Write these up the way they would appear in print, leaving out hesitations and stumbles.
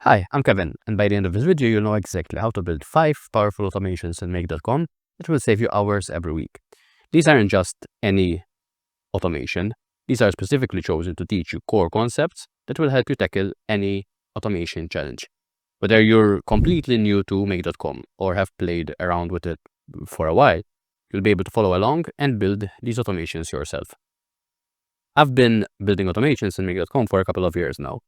Hi, I'm Kevin, and by the end of this video, you'll know exactly how to build 5 powerful automations in Make.com that will save you hours every week. These aren't just any automation. These are specifically chosen to teach you core concepts that will help you tackle any automation challenge. Whether you're completely new to Make.com or have played around with it for a while, you'll be able to follow along and build these automations yourself. I've been building automations in Make.com for a couple of years now,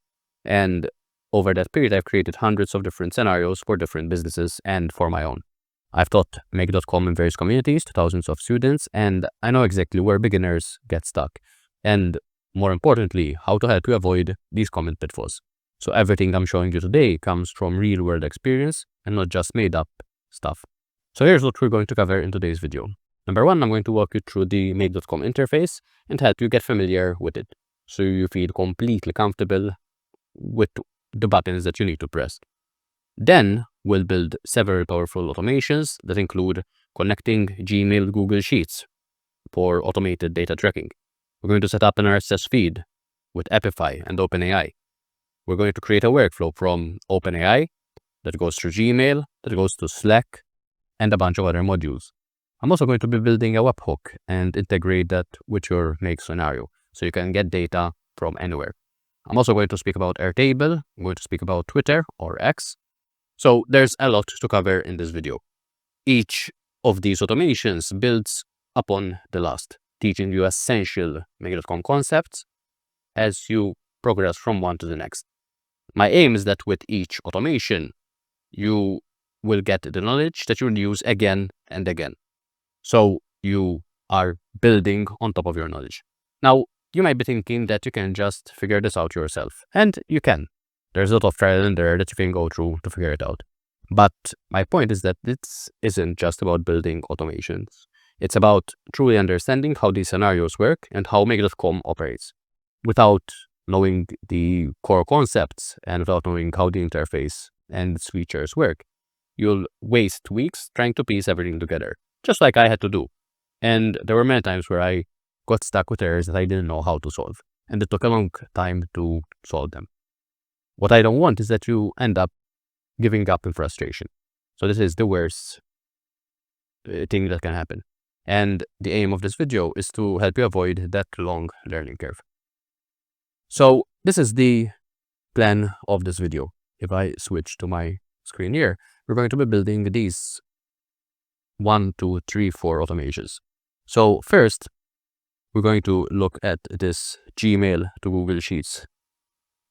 and over that period, I've created hundreds of different scenarios for different businesses and for my own. I've taught Make.com in various communities to thousands of students, and I know exactly where beginners get stuck, and more importantly, how to help you avoid these common pitfalls. So everything I'm showing you today comes from real-world experience and not just made-up stuff. So here's what we're going to cover in today's video. Number one, I'm going to walk you through the Make.com interface and help you get familiar with it, so you feel completely comfortable with the buttons that you need to press. Then we'll build several powerful automations that include connecting Gmail Google Sheets for automated data tracking. We're going to set up an RSS feed with Epify and OpenAI. We're going to create a workflow from OpenAI that goes through Gmail, that goes to Slack, and a bunch of other modules. I'm also going to be building a webhook and integrate that with your Make scenario so you can get data from anywhere. I'm also going to speak about Airtable. I'm going to speak about Twitter or X. So there's a lot to cover in this video. Each of these automations builds upon the last, teaching you essential Make.com concepts as you progress from one to the next. My aim is that with each automation, you will get the knowledge that you'll use again and again. So you are building on top of your knowledge. Now, you might be thinking that you can just figure this out yourself, and you can. There's a lot of trial and error that you can go through to figure it out. But my point is that this isn't just about building automations. It's about truly understanding how these scenarios work and how Make.com operates. Without knowing the core concepts and without knowing how the interface and its features work, you'll waste weeks trying to piece everything together, just like I had to do. And there were many times where I got stuck with errors that I didn't know how to solve, and it took a long time to solve them. What I don't want is that you end up giving up in frustration. So this is the worst thing that can happen. And the aim of this video is to help you avoid that long learning curve. So this is the plan of this video. If I switch to my screen here, we're going to be building these 1, 2, 3, 4 automations. So first, we're going to look at this Gmail to Google Sheets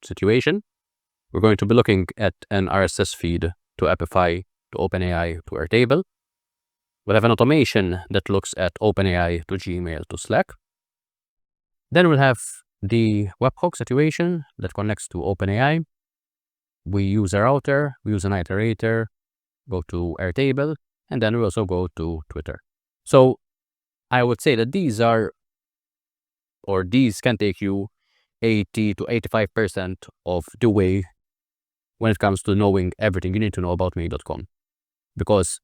situation. We're going to be looking at an RSS feed to Epify, to OpenAI, to Airtable. We'll have an automation that looks at OpenAI to Gmail to Slack. Then we'll have the webhook situation that connects to OpenAI. We use a router, we use an iterator, go to Airtable, and then we also go to Twitter. So I would say that these can take you 80 to 85% of the way when it comes to knowing everything you need to know about Make.com. Because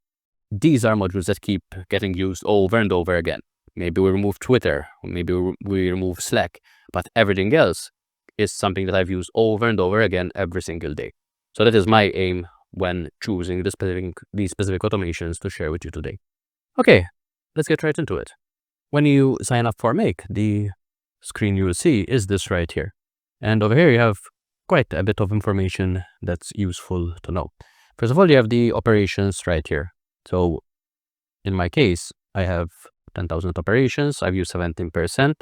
these are modules that keep getting used over and over again. Maybe we remove Twitter, or maybe we remove Slack, but everything else is something that I've used over and over again every single day. So that is my aim when choosing these specific automations to share with you today. Okay, let's get right into it. When you sign up for Make, the screen you will see is this right here. And over here you have quite a bit of information that's useful to know. First of all, you have the operations right here. So in my case, I have 10,000 operations. I've used 17%,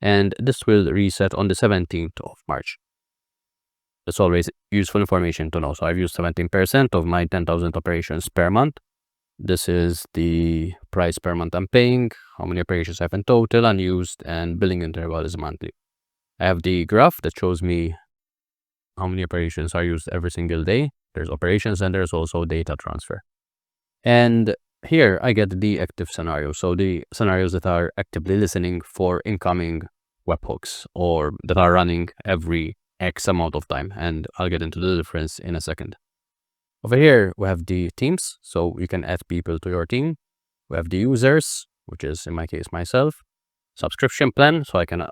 and this will reset on the 17th of March. That's always useful information to know. So I've used 17% of my 10,000 operations per month. This is the price per month I'm paying, how many operations I have in total, unused, and billing interval is monthly. I have the graph that shows me how many operations are used every single day. There's operations and there's also data transfer. And here I get the active scenarios. So the scenarios that are actively listening for incoming webhooks or that are running every X amount of time. And I'll get into the difference in a second. Over here, we have the teams, so you can add people to your team. We have the users, which is in my case myself. Subscription plan, so I can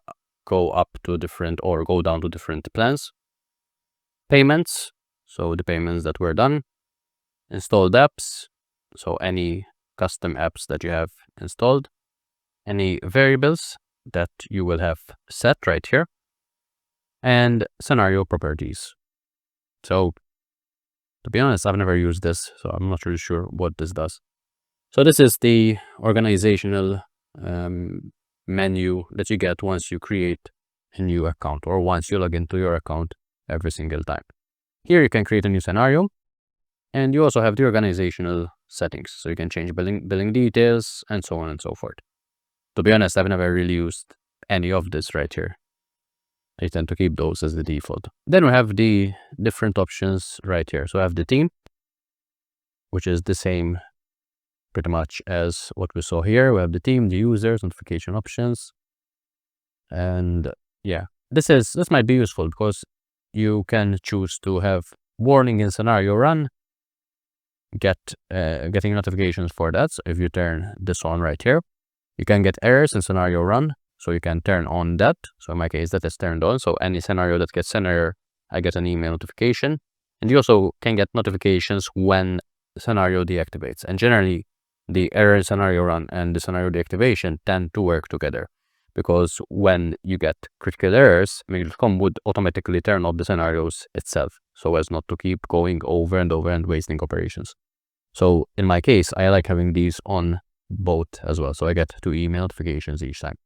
go up to different or go down to different plans. Payments, so the payments that were done, installed apps, so any custom apps that you have installed, any variables that you will have set right here, and scenario properties. So to be honest, I've never used this, so I'm not really sure what this does. So this is the organizational menu that you get once you create a new account or once you log into your account every single time. Here you can create a new scenario, and you also have the organizational settings. So you can change billing details and so on and so forth. To be honest, I've never really used any of this right here. I tend to keep those as the default. Then we have the different options right here. So I have the team, which is the same pretty much as what we saw here. We have the team, the users, notification options. And yeah, this might be useful because you can choose to have warning in scenario run, getting notifications for that. So if you turn this on right here, you can get errors in scenario run. So you can turn on that. So in my case, that is turned on. So any scenario that gets an error, I get an email notification. And you also can get notifications when scenario deactivates. And generally, the error in scenario run and the scenario deactivation tend to work together. Because when you get critical errors, Make.com would automatically turn off the scenarios itself, so as not to keep going over and over and wasting operations. So in my case, I like having these on both as well. So I get 2 email notifications each time.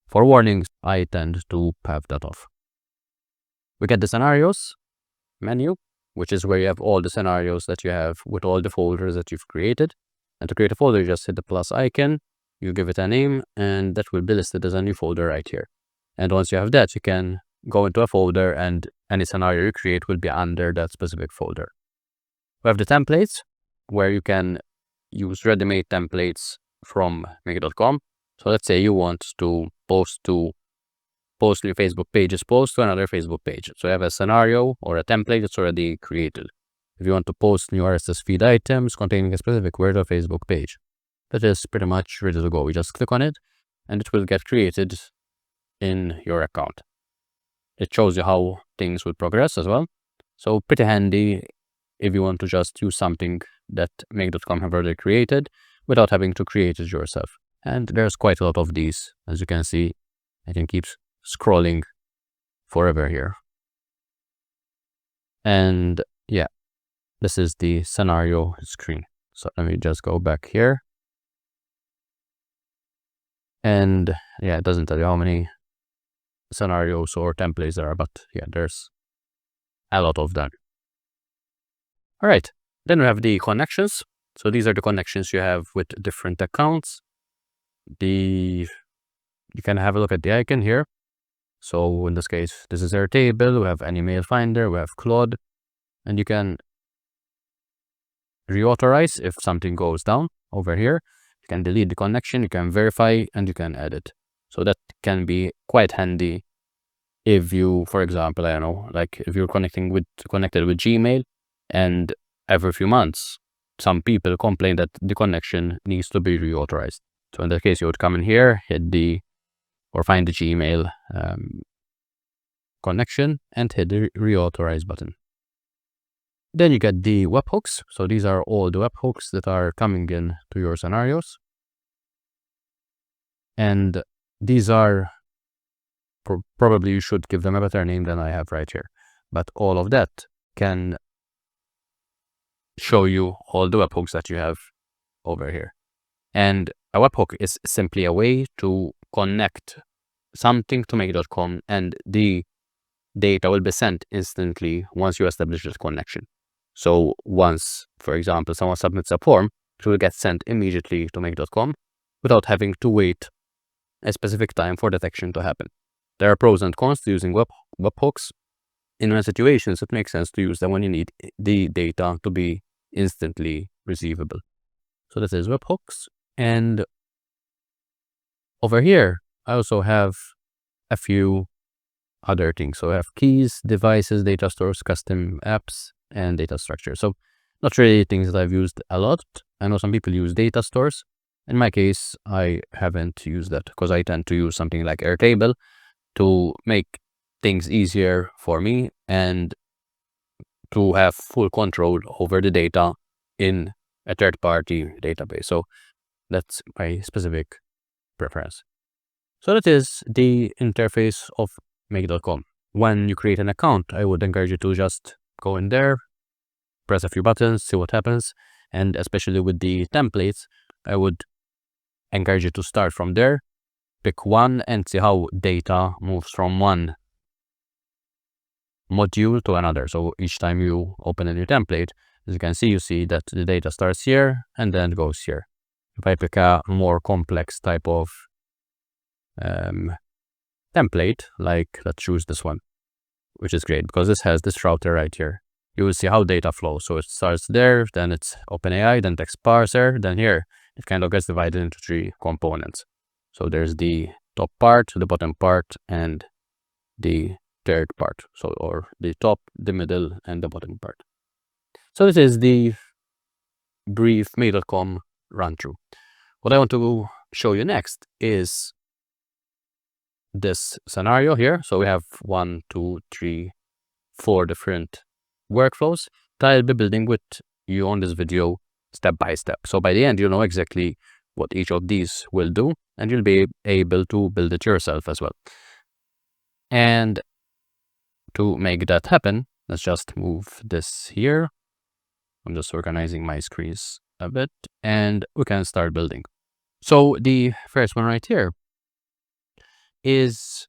For warnings, I tend to have that off. We get the scenarios menu, which is where you have all the scenarios that you have with all the folders that you've created. And to create a folder, you just hit the plus icon, you give it a name, and that will be listed as a new folder right here. And once you have that, you can go into a folder and any scenario you create will be under that specific folder. We have the templates, where you can use ready-made templates from Make.com. So let's say you want to post your Facebook page's post to another Facebook page. So you have a scenario or a template that's already created. If you want to post new RSS feed items containing a specific word or Facebook page, that is pretty much ready to go. You just click on it and it will get created in your account. It shows you how things would progress as well. So pretty handy if you want to just use something that Make.com have already created without having to create it yourself. And there's quite a lot of these. As you can see, I can keep scrolling forever here. And yeah, this is the scenario screen. So let me just go back here. And yeah, it doesn't tell you how many scenarios or templates there are, but yeah, there's a lot of them. All right, then we have the connections. So these are the connections you have with different accounts. You can have a look at the icon here. So in this case, this is Airtable. We have any mail finder, we have Claude, and you can reauthorize if something goes down over here. You can delete the connection, you can verify, and you can edit. So that can be quite handy if you, for example, I don't know, like if you're connected with Gmail, and every few months, some people complain that the connection needs to be reauthorized. So in that case, you would come in here, find the Gmail connection and hit the reauthorize button. Then you get the webhooks. So these are all the webhooks that are coming in to your scenarios. And these are, probably you should give them a better name than I have right here. But all of that can show you all the webhooks that you have over here. And a webhook is simply a way to connect something to Make.com, and the data will be sent instantly once you establish that connection. So once, for example, someone submits a form, it will get sent immediately to Make.com without having to wait a specific time for that action to happen. There are pros and cons to using webhooks. In many situations, it makes sense to use them when you need the data to be instantly receivable. So this is webhooks. And over here, I also have a few other things. So I have keys, devices, data stores, custom apps, and data structure. So not really things that I've used a lot. I know some people use data stores. In my case, I haven't used that because I tend to use something like Airtable to make things easier for me and to have full control over the data in a third-party database. So that's my specific preference. So that is the interface of make.com. When you create an account, I would encourage you to just go in there, press a few buttons, see what happens. And especially with the templates, I would encourage you to start from there, pick one and see how data moves from one module to another. So each time you open a new template, as you can see, you see that the data starts here and then goes here. If I pick a more complex type of template, like let's choose this one, which is great because this has this router right here. You will see how data flows. So it starts there, then it's OpenAI, then text parser, then here it kind of gets divided into three components. So there's the top part, the bottom part, and the third part. So, or the top, the middle, and the bottom part. So this is the brief make.com run through. What I want to show you next is this scenario here. So we have 1, 2, 3, 4 different workflows that I'll be building with you on this video step by step. So by the end, you'll know exactly what each of these will do, and you'll be able to build it yourself as well. And to make that happen, let's just move this here. I'm just organizing my screens a bit, and we can start building. So the first one right here is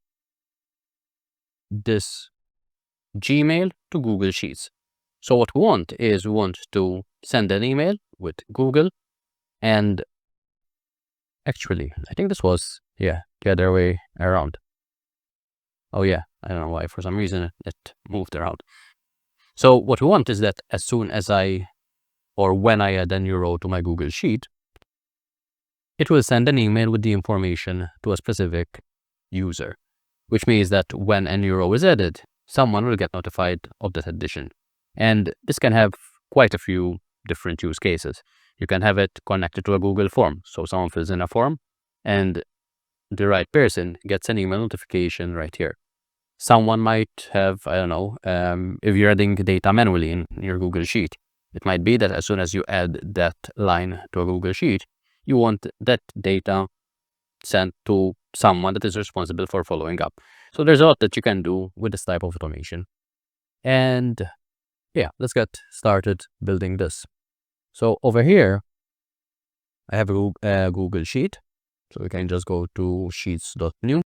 this Gmail to Google Sheets. So what we want is we want to send an email with Google, and actually, I think this was, the other way around. Oh yeah, I don't know why, for some reason it moved around. So what we want is that as soon as when I add a new row to my Google Sheet, it will send an email with the information to a specific user, which means that when a new row is added, someone will get notified of that addition. And this can have quite a few different use cases. You can have it connected to a Google form. So someone fills in a form and the right person gets an email notification right here. Someone might have, I don't know, if you're adding data manually in your Google Sheet, it might be that as soon as you add that line to a Google Sheet, you want that data sent to someone that is responsible for following up. So there's a lot that you can do with this type of automation. And yeah, let's get started building this. So over here, I have a Google Sheet. So we can just go to sheets.new.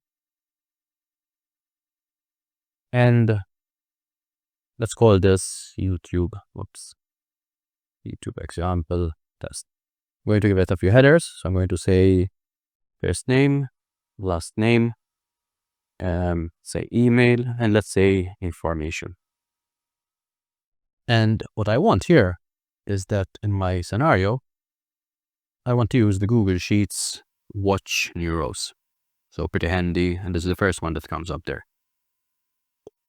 And let's call this YouTube example test. I'm going to give it a few headers. So I'm going to say first name, last name, say email, and let's say information. And what I want here is that in my scenario, I want to use the Google Sheets watch new rows. So pretty handy, and this is the first one that comes up there.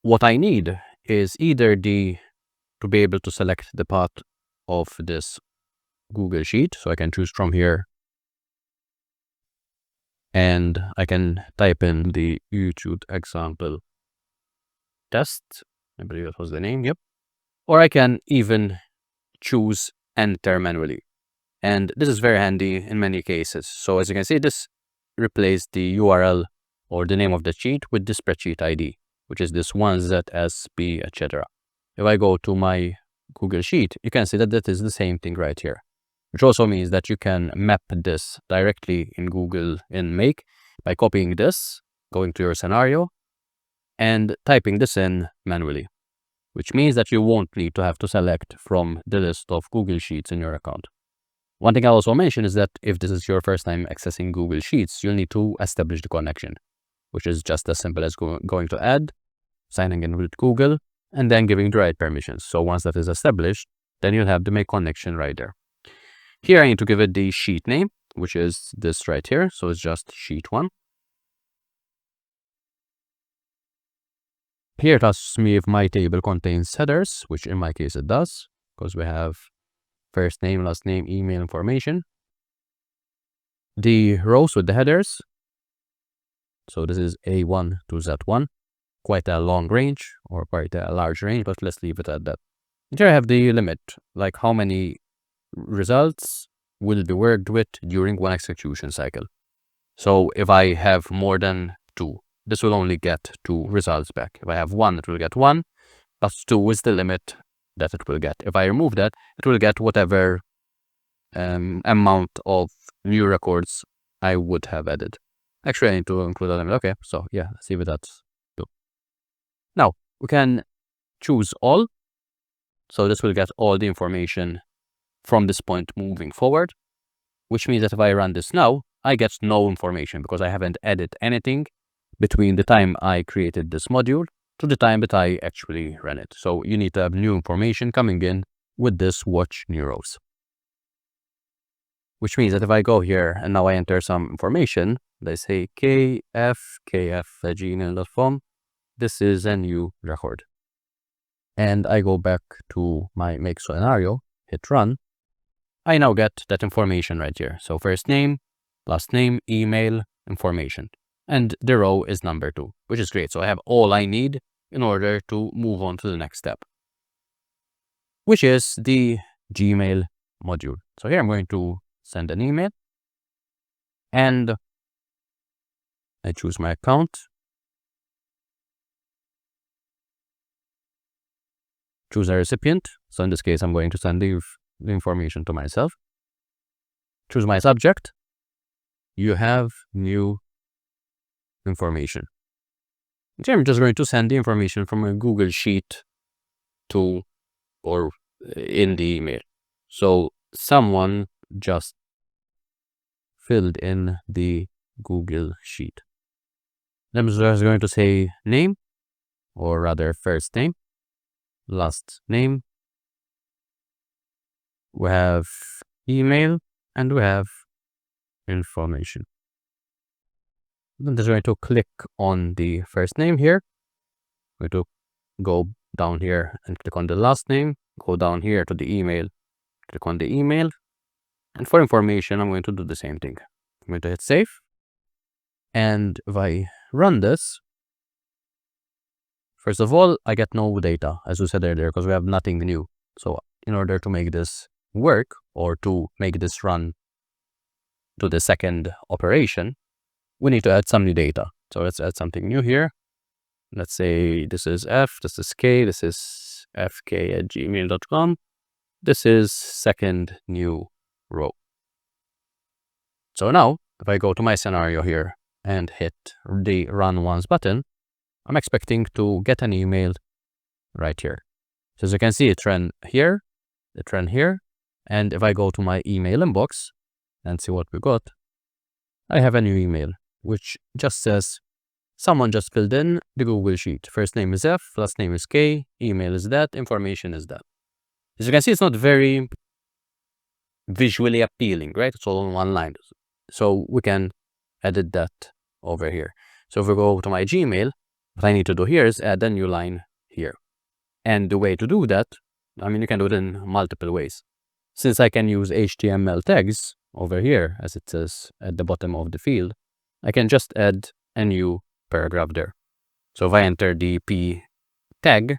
What I need is either to be able to select the path of this Google Sheet. So I can choose from here, and I can type in the YouTube example test. I believe that was the name. Yep. Or I can even choose enter manually. And this is very handy in many cases. So as you can see, this replaced the URL or the name of the sheet with the spreadsheet ID, which is this 1ZSP, etc. If I go to my Google Sheet, you can see that that is the same thing right here, which also means that you can map this directly in Google in Make by copying this, going to your scenario, and typing this in manually, which means that you won't need to have to select from the list of Google Sheets in your account. One thing I'll also mention is that if this is your first time accessing Google Sheets, you'll need to establish the connection, which is just as simple as going to add, signing in with Google, and then giving the right permissions. So once that is established, then you'll have the make connection right there. Here I need to give it the sheet name, which is this right here. So it's just sheet 1. Here it asks me if my table contains headers, which in my case it does, because we have first name, last name, email information. The rows with the headers. So this is A1 to Z1, quite a long range or quite a large range, but let's leave it at that. Here I have the limit, like how many results will be worked with during one execution cycle. So if I have more than 2, this will only get 2 results back. If I have 1, it will get 1, plus 2 is the limit that it will get. If I remove that, it will get whatever amount of new records I would have added. Actually, I need to include a limit. Okay, so yeah, let's see what that's do. Now, we can choose all. So this will get all the information from this point moving forward, which means that if I run this now, I get no information because I haven't added anything between the time I created this module to the time that I actually ran it. So you need to have new information coming in with this watch new rows. Which means that if I go here and now I enter some information, they say kf@gmail.com, this is a new record. And I go back to my make scenario, hit run, I now get that information right here. So first name, last name, email, information. And the row is number 2, which is great. So I have all I need in order to move on to the next step, which is the Gmail module. So here I'm going to send an email and I choose my account, choose a recipient. So in this case, I'm going to send the information to myself. Choose my subject. You have new information. So I'm just going to send the information from a Google Sheet to or in the email. So someone just filled in the Google Sheet. I'm just going to say name, or rather first name, last name. We have email and we have information. I'm just going to click on the first name here. I'm going to go down here and click on the last name, go down here to the email, click on the email. And for information, I'm going to do the same thing. I'm going to hit save. And if I run this, first of all, I get no data, as we said earlier, because we have nothing new. So in order to make this work or to make this run to the second operation, we need to add some new data. So let's add something new here. Let's say this is F, this is K, this is fk@gmail.com. This is second new row. So now, if I go to my scenario here and hit the run once button, I'm expecting to get an email right here. So as you can see, it ran here, it ran here. And if I go to my email inbox and see what we got, I have a new email, which just says, someone just filled in the Google Sheet. First name is F, last name is K, email is that, information is that. As you can see, it's not very visually appealing, right? It's all in one line. So we can edit that over here. So if we go to my Gmail, what I need to do here is add a new line here. And the way to do that, I mean, you can do it in multiple ways. Since I can use HTML tags over here, as it says at the bottom of the field, I can just add a new paragraph there. So if I enter the P tag,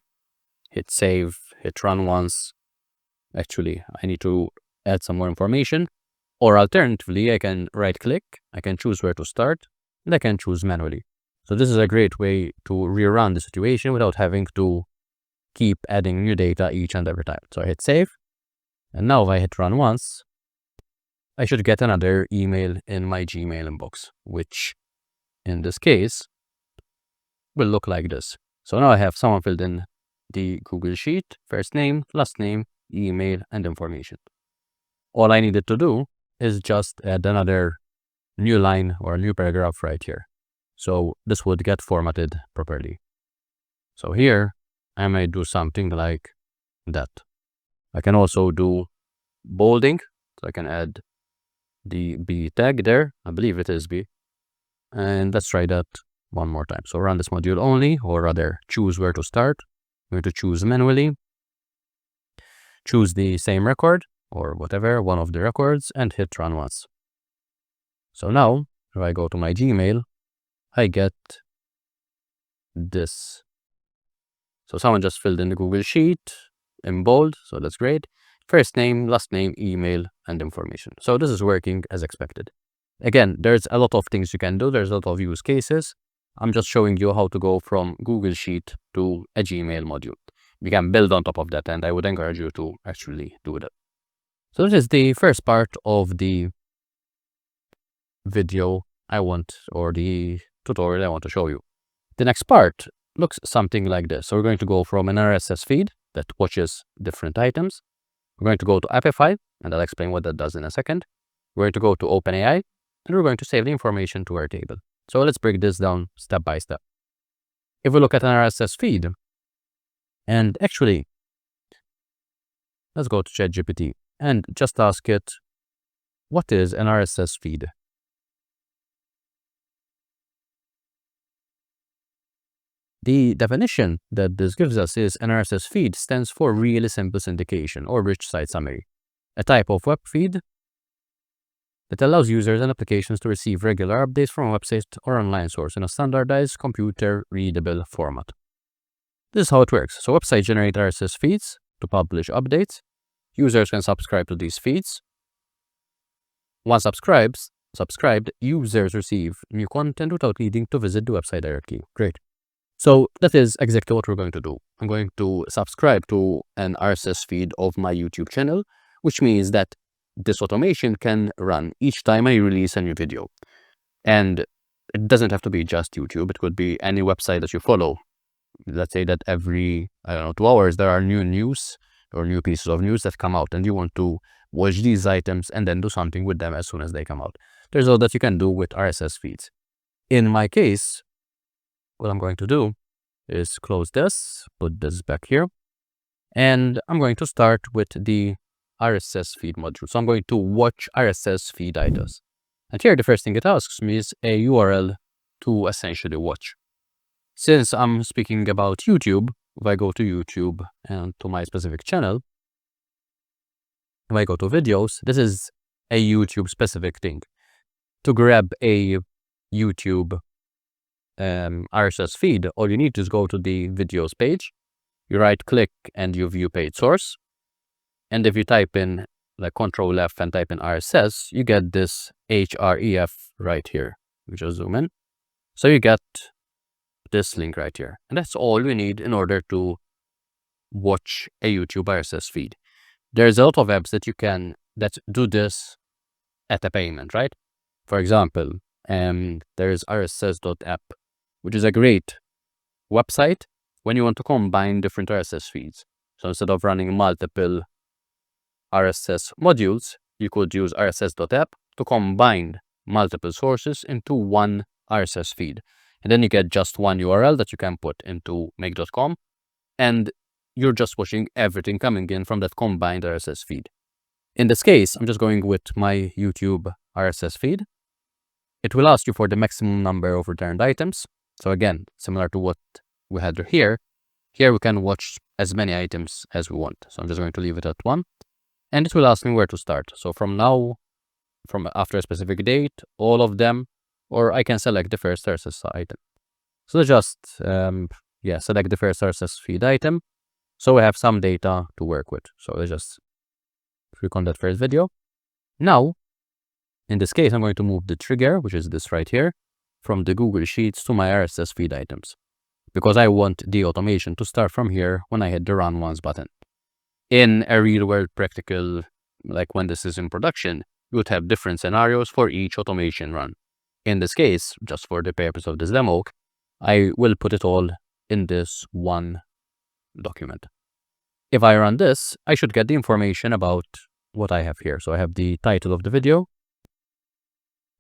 hit save, hit run once, actually, I need to add some more information. Or alternatively, I can right click, I can choose where to start, and I can choose manually. So this is a great way to rerun the situation without having to keep adding new data each and every time. So I hit save, and now if I hit run once, I should get another email in my Gmail inbox, which in this case will look like this. So now I have someone filled in the Google Sheet, first name, last name, email, and information. All I needed to do is just add another new line or a new paragraph right here. So this would get formatted properly. So here I may do something like that. I can also do bolding. So I can add the B tag there. I believe it is B. And let's try that one more time. So run this module only, or rather choose where to start. I'm going to choose manually. Choose the same record or whatever, one of the records, and hit run once. So now, if I go to my Gmail, I get this. So someone just filled in the Google Sheet, in bold, so that's great. First name, last name, email, and information. So this is working as expected. Again, there's a lot of things you can do. There's a lot of use cases. I'm just showing you how to go from Google Sheet to a Gmail module. You can build on top of that, and I would encourage you to actually do that. So this is the first part of the video or the tutorial I want to show you. The next part looks something like this. So we're going to go from an RSS feed that watches different items. We're going to go to Apify, and I'll explain what that does in a second. We're going to go to OpenAI, and we're going to save the information to Airtable. So let's break this down step by step. If we look at an RSS feed, and actually, let's go to ChatGPT and just ask it, what is an RSS feed? The definition that this gives us is an RSS feed stands for really simple syndication or rich site summary, a type of web feed that allows users and applications to receive regular updates from a website or online source in a standardized computer-readable format. This is how it works. So websites generate RSS feeds to publish updates. Users can subscribe to these feeds. Once subscribed, users receive new content without needing to visit the website directly. Great. So that is exactly what we're going to do. I'm going to subscribe to an RSS feed of my YouTube channel, which means that this automation can run each time I release a new video. And it doesn't have to be just YouTube. It could be any website that you follow. Let's say that every, 2 hours, there are new news or new pieces of news that come out, and you want to watch these items and then do something with them as soon as they come out. There's all that you can do with RSS feeds. In my case, what I'm going to do is close this, put this back here, and I'm going to start with the RSS feed module. So I'm going to watch RSS feed items. And here the first thing it asks me is a URL to essentially watch. Since I'm speaking about YouTube, if I go to YouTube and to my specific channel, if I go to videos, this is a YouTube specific thing. To grab a YouTube RSS feed, all you need to is go to the videos page, you right click and you view page source. And if you type in like Control F and type in RSS, you get this href right here. We just zoom in. So you get this link right here. And that's all we need in order to watch a YouTube RSS feed. There's a lot of apps that do this at a payment, right? For example, there's RSS.app, which is a great website when you want to combine different RSS feeds. So instead of running multiple RSS modules, you could use RSS.app to combine multiple sources into one RSS feed. And then you get just one URL that you can put into make.com, and you're just watching everything coming in from that combined RSS feed. In this case, I'm just going with my YouTube RSS feed. It will ask you for the maximum number of returned items. So again, similar to what we had here we can watch as many items as we want. So I'm just going to leave it at 1. And it will ask me where to start. So from after a specific date, all of them, or I can select the first RSS item. So just, select the first RSS feed item. So we have some data to work with. So let's just click on that first video. Now, in this case, I'm going to move the trigger, which is this right here, from the Google Sheets to my RSS feed items, because I want the automation to start from here when I hit the Run Once button. In a real-world practical, like when this is in production, you would have different scenarios for each automation run. In this case, just for the purpose of this demo, I will put it all in this one document. If I run this, I should get the information about what I have here. So I have the title of the video,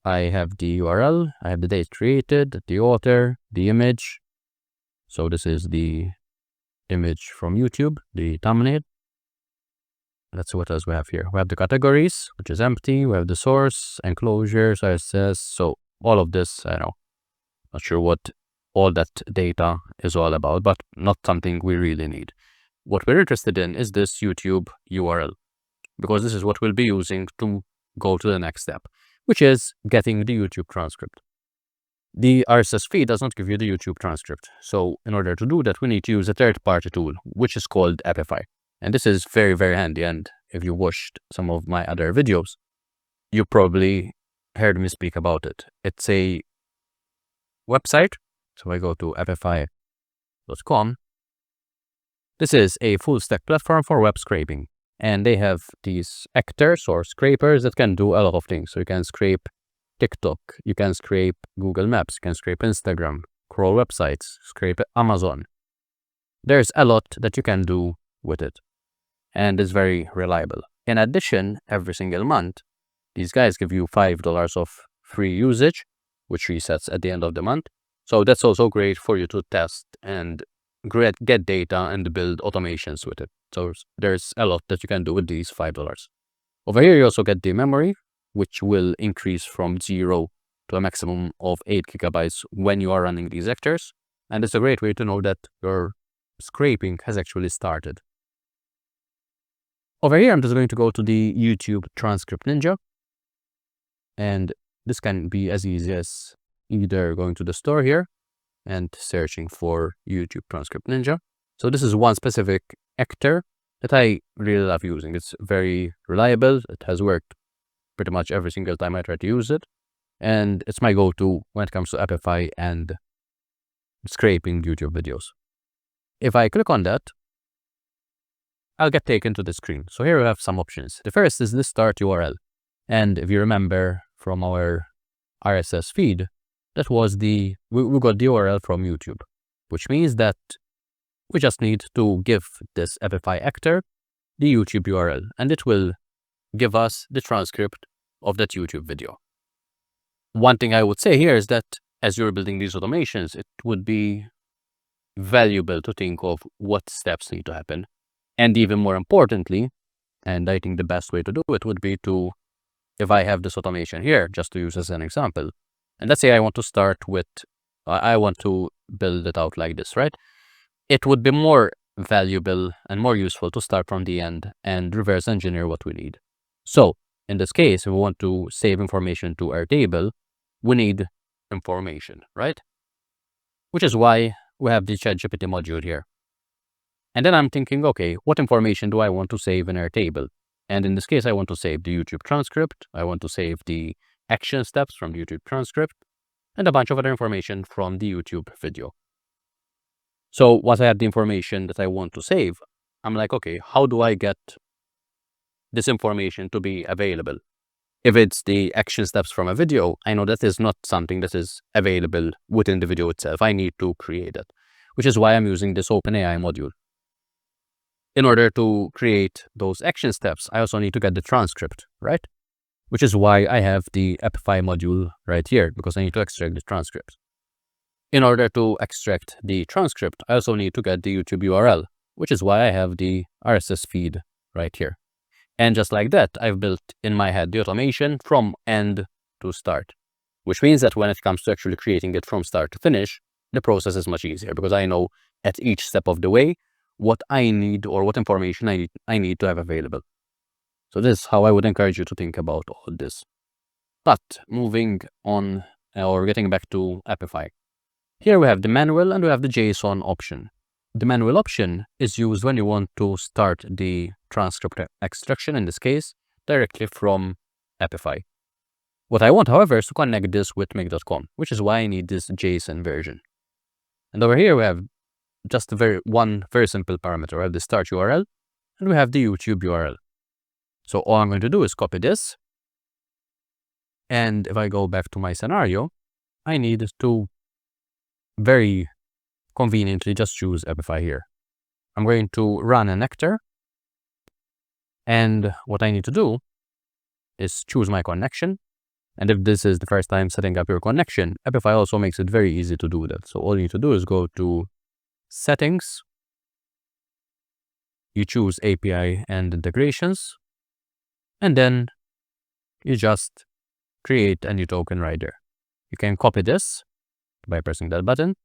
I have the URL, I have the date created, the author, the image. So this is the image from YouTube, the thumbnail. Let's see what else we have here. We have the categories, which is empty. We have the source, enclosures, RSS. So all of this, I know, not sure what all that data is all about, but not something we really need. What we're interested in is this YouTube URL, because this is what we'll be using to go to the next step, which is getting the YouTube transcript. The RSS feed does not give you the YouTube transcript. So in order to do that, we need to use a third-party tool, which is called Apify. And this is very, very handy. And if you watched some of my other videos, you probably heard me speak about it. It's a website. So I go to appify.com. This is a full stack platform for web scraping. And they have these actors or scrapers that can do a lot of things. So you can scrape TikTok, you can scrape Google Maps, you can scrape Instagram, crawl websites, scrape Amazon. There's a lot that you can do with it. And it's very reliable. In addition, every single month, these guys give you $5 of free usage, which resets at the end of the month. So that's also great for you to test and get data and build automations with it. So there's a lot that you can do with these $5. Over here, you also get the memory, which will increase from 0 to a maximum of 8 gigabytes when you are running these actors. And it's a great way to know that your scraping has actually started. Over here, I'm just going to go to the YouTube Transcript Ninja. And this can be as easy as either going to the store here and searching for YouTube Transcript Ninja. So this is one specific actor that I really love using. It's very reliable. It has worked pretty much every single time I try to use it. And it's my go-to when it comes to Appify and scraping YouTube videos. If I click on that, I'll get taken to the screen. So here we have some options. The first is the start URL. And if you remember from our RSS feed, that was we got the URL from YouTube, which means that we just need to give this Appify actor the YouTube URL, and it will give us the transcript of that YouTube video. One thing I would say here is that as you're building these automations, it would be valuable to think of what steps need to happen. And even more importantly, and I think the best way to do it would be to, if I have this automation here, just to use as an example, and let's say I want to start with, I want to build it out like this, right? It would be more valuable and more useful to start from the end and reverse engineer what we need. So in this case, if we want to save information to Airtable, we need information, right? Which is why we have the ChatGPT module here. And then I'm thinking, okay, what information do I want to save in Airtable? And in this case, I want to save the YouTube transcript. I want to save the action steps from the YouTube transcript and a bunch of other information from the YouTube video. So once I have the information that I want to save, I'm like, okay, how do I get this information to be available? If it's the action steps from a video, I know that is not something that is available within the video itself. I need to create it, which is why I'm using this OpenAI module. In order to create those action steps, I also need to get the transcript, right? Which is why I have the Appify module right here, because I need to extract the transcript. In order to extract the transcript, I also need to get the YouTube URL, which is why I have the RSS feed right here. And just like that, I've built in my head the automation from end to start, which means that when it comes to actually creating it from start to finish, the process is much easier because I know at each step of the way what I need or what information I need to have available. So this is how I would encourage you to think about all this. But moving on or getting back to Appify. Here we have the manual and we have the JSON option. The manual option is used when you want to start the transcript extraction, in this case, directly from Appify. What I want, however, is to connect this with make.com, which is why I need this JSON version. And over here we have just one very simple parameter. We have the start URL and we have the YouTube URL. So all I'm going to do is copy this. And if I go back to my scenario, I need to very conveniently just choose Appify here. I'm going to run an actor. And what I need to do is choose my connection. And if this is the first time setting up your connection, Appify also makes it very easy to do that. So all you need to do is go to Settings. You choose API and integrations. And then you just create a new token right there. You can copy this by pressing that button.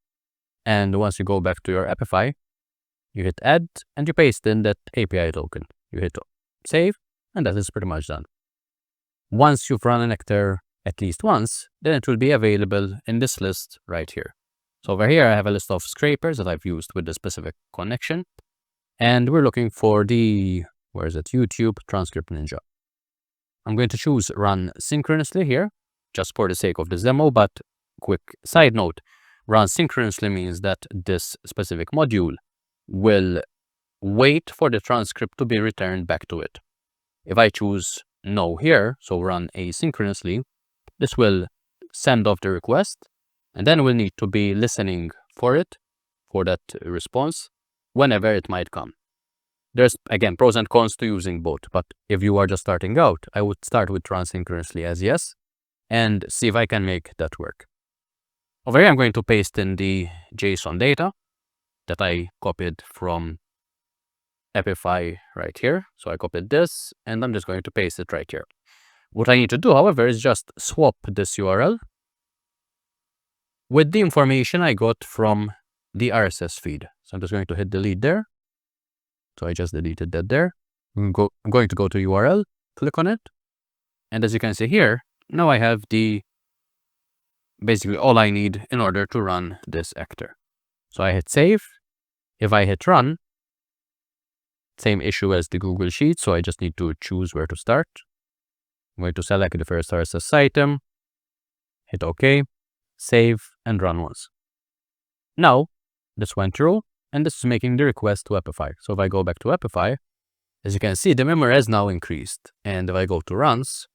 And once you go back to your Appify, you hit add and you paste in that API token. You hit save and that is pretty much done. Once you've run an actor at least once, then it will be available in this list right here. So over here, I have a list of scrapers that I've used with the specific connection. And we're looking for the, where is it? YouTube Transcript Ninja. I'm going to choose run synchronously here, just for the sake of this demo, but quick side note, run synchronously means that this specific module will wait for the transcript to be returned back to it. If I choose no here, so run asynchronously, this will send off the request, and then we'll need to be listening for it, for that response, whenever it might come. There's, again, pros and cons to using both, but if you are just starting out, I would start with run synchronously as yes, and see if I can make that work. Over here, I'm going to paste in the JSON data that I copied from Epify right here. So I copied this, and I'm just going to paste it right here. What I need to do, however, is just swap this URL with the information I got from the RSS feed. So I'm just going to hit delete there. So I just deleted that there. I'm going to go to URL, click on it. And as you can see here, now I have basically all I need in order to run this actor. So I hit save. If I hit run, same issue as the Google Sheet. So I just need to choose where to start. I'm going to select the first RSS item, hit OK, save, and run once. Now, this went through, and this is making the request to Epify. So if I go back to Epify, as you can see, the memory has now increased. And if I go to runs,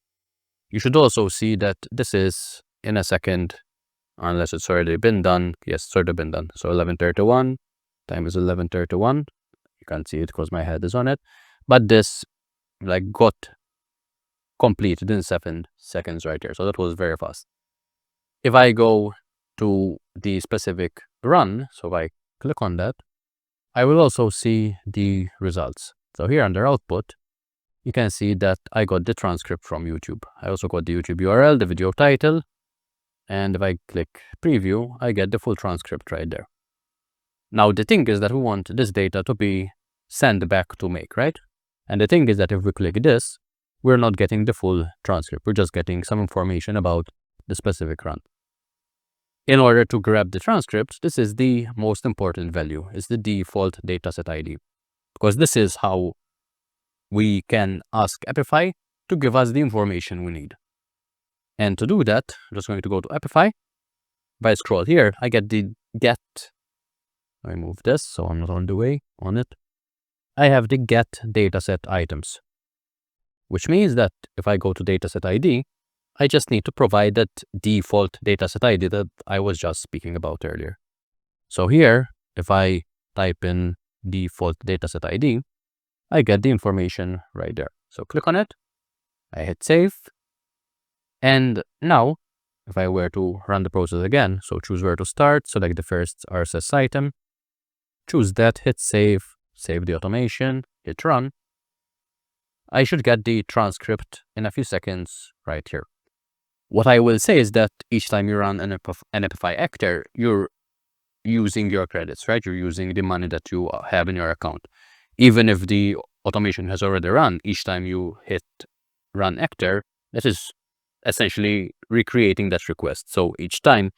you should also see that this is in a second, unless it's already been done. Yes, it's already been done. So 11:31, time is 11:31. You can't see it because my head is on it. But this got completed in 7 seconds right here. So that was very fast. If I go to the specific run, so if I click on that, I will also see the results. So here under output, you can see that I got the transcript from YouTube. I also got the YouTube URL, the video title, and if I click preview, I get the full transcript right there. Now the thing is that we want this data to be sent back to Make, right? And the thing is that if we click this, we're not getting the full transcript. We're just getting some information about the specific run. In order to grab the transcript, this is the most important value, is the default dataset ID. Because this is how we can ask Epify to give us the information we need. And to do that, I'm just going to go to Epify. If I scroll here, I get the get. I move this so I'm not on the way on it. I have the get dataset items, which means that if I go to dataset ID, I just need to provide that default dataset ID that I was just speaking about earlier. So here, if I type in default dataset ID, I get the information right there. So click on it, I hit save, and now if I were to run the process again, so choose where to start, select the first RSS item, choose that, hit save, save the automation, hit run, I should get the transcript in a few seconds right here. What I will say is that each time you run an Epify actor, you're using your credits, right? You're using the money that you have in your account. Even if the automation has already run, each time you hit run actor, that is essentially recreating that request. So each time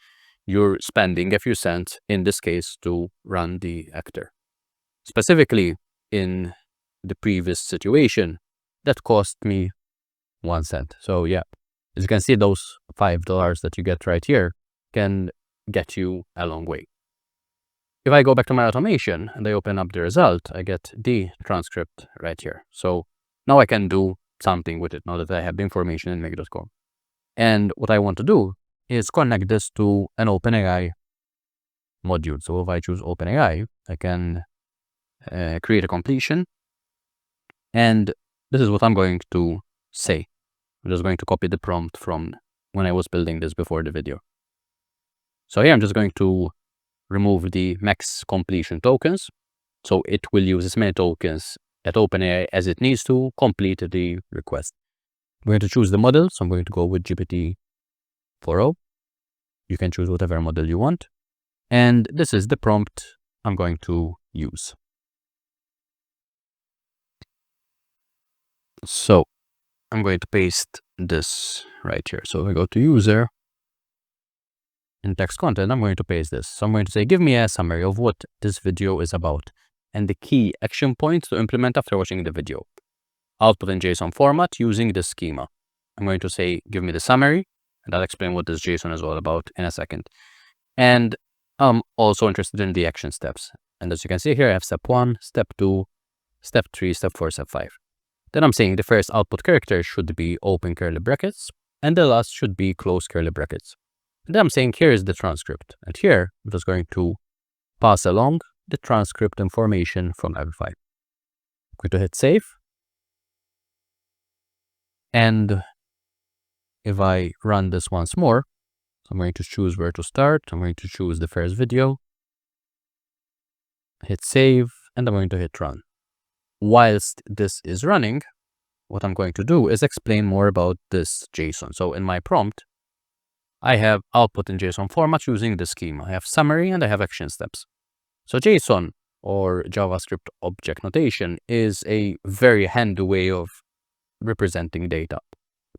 you're spending a few cents, in this case, to run the actor. Specifically, in the previous situation, that cost me 1 cent. So yeah, as you can see, those $5 that you get right here can get you a long way. If I go back to my automation and I open up the result, I get the transcript right here. So now I can do something with it now that I have the information in make.com. And what I want to do is connect this to an OpenAI module. So if I choose OpenAI, I can create a completion. And this is what I'm going to say. I'm just going to copy the prompt from when I was building this before the video. So here I'm just going to remove the max completion tokens. So it will use as many tokens at OpenAI as it needs to complete the request. I'm going to choose the model. So I'm going to go with GPT-4o. You can choose whatever model you want. And this is the prompt I'm going to use. So I'm going to paste this right here. So if I go to user, in text content, I'm going to paste this. So I'm going to say, give me a summary of what this video is about and the key action points to implement after watching the video. Output in JSON format using this schema. I'm going to say, give me the summary, and I'll explain what this JSON is all about in a second. And I'm also interested in the action steps. And as you can see here, I have step 1, step 2, step 3, step 4, step 5. Then I'm saying the first output character should be open curly brackets, and the last should be close curly brackets. And then I'm saying here is the transcript. And here, I'm just going to pass along the transcript information from every file. I'm going to hit save. And if I run this once more, I'm going to choose where to start. I'm going to choose the first video, hit save, and I'm going to hit run. Whilst this is running, what I'm going to do is explain more about this JSON. So in my prompt, I have output in JSON format using the schema. I have summary and I have action steps. So JSON, or JavaScript object notation, is a very handy way of representing data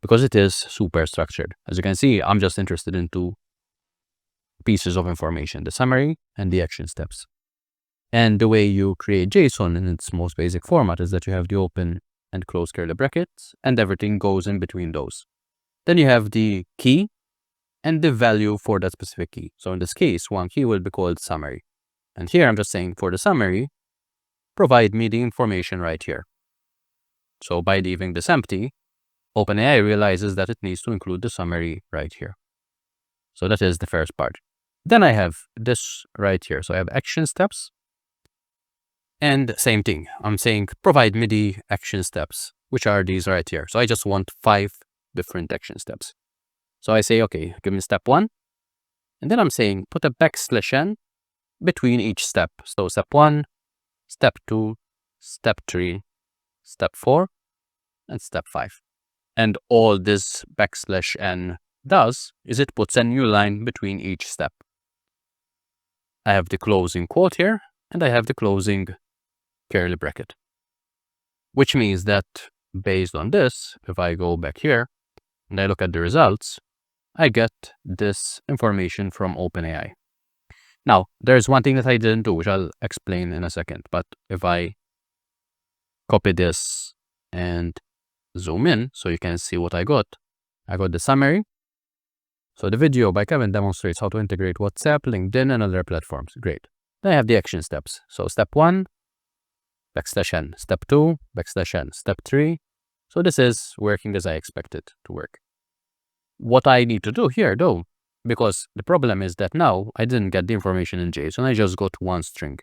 because it is super structured. As you can see, I'm just interested in two pieces of information, the summary and the action steps. And the way you create JSON in its most basic format is that you have the open and close curly brackets and everything goes in between those. Then you have the key and the value for that specific key. So in this case, one key will be called summary. And here I'm just saying for the summary, provide me the information right here. So by leaving this empty, OpenAI realizes that it needs to include the summary right here. So that is the first part. Then I have this right here. So I have action steps. And same thing. I'm saying provide me the action steps, which are these right here. So I just want 5 different action steps. So I say, okay, give me step 1. And then I'm saying put a \n between each step. So step 1, step 2, step 3, step 4, and step 5. And all this \n does is it puts a new line between each step. I have the closing quote here, and I have the closing curly bracket. Which means that based on this, if I go back here and I look at the results, I get this information from OpenAI. Now, there's one thing that I didn't do, which I'll explain in a second. But if I copy this and zoom in so you can see what I got the summary. So the video by Kevin demonstrates how to integrate WhatsApp, LinkedIn, and other platforms. Great. Then I have the action steps. So step 1, \n, step 2, \n, step 3. So this is working as I expected to work. What I need to do here though, because the problem is that now I didn't get the information in JSON, I just got one string.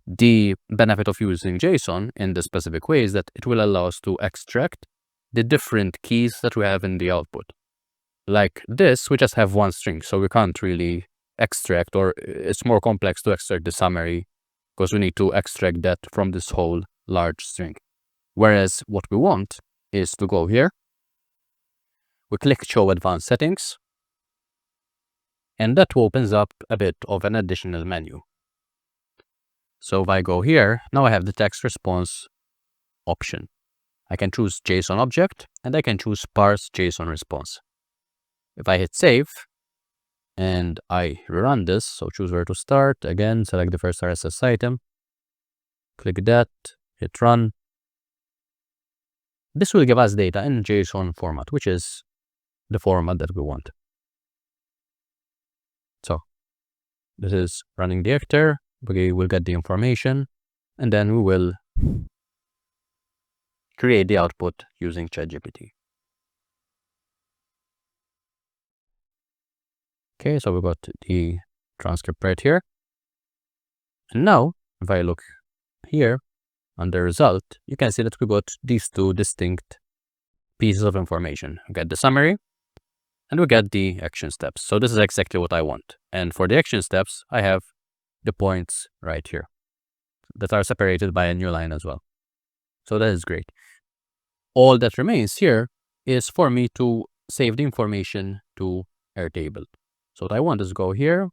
The benefit of using JSON in this specific way is that it will allow us to extract the different keys that we have in the output. Like this, we just have one string, so we can't really extract, or it's more complex to extract the summary because we need to extract that from this whole large string. Whereas what we want is to go here, we click Show Advanced Settings, and that opens up a bit of an additional menu. So if I go here, now I have the text response option. I can choose JSON object, and I can choose parse JSON response. If I hit save, and I rerun this, so choose where to start, again, select the first RSS item, click that, hit run. This will give us data in JSON format, which is the format that we want. So this is running the actor. We will get the information, and then we will create the output using ChatGPT. Okay, so we got the transcript right here. And now, if I look here on the result, you can see that we got these two distinct pieces of information. We get the summary, and we get the action steps. So this is exactly what I want. And for the action steps, I have the points right here that are separated by a new line as well. So that is great. All that remains here is for me to save the information to Airtable. So what I want is go here,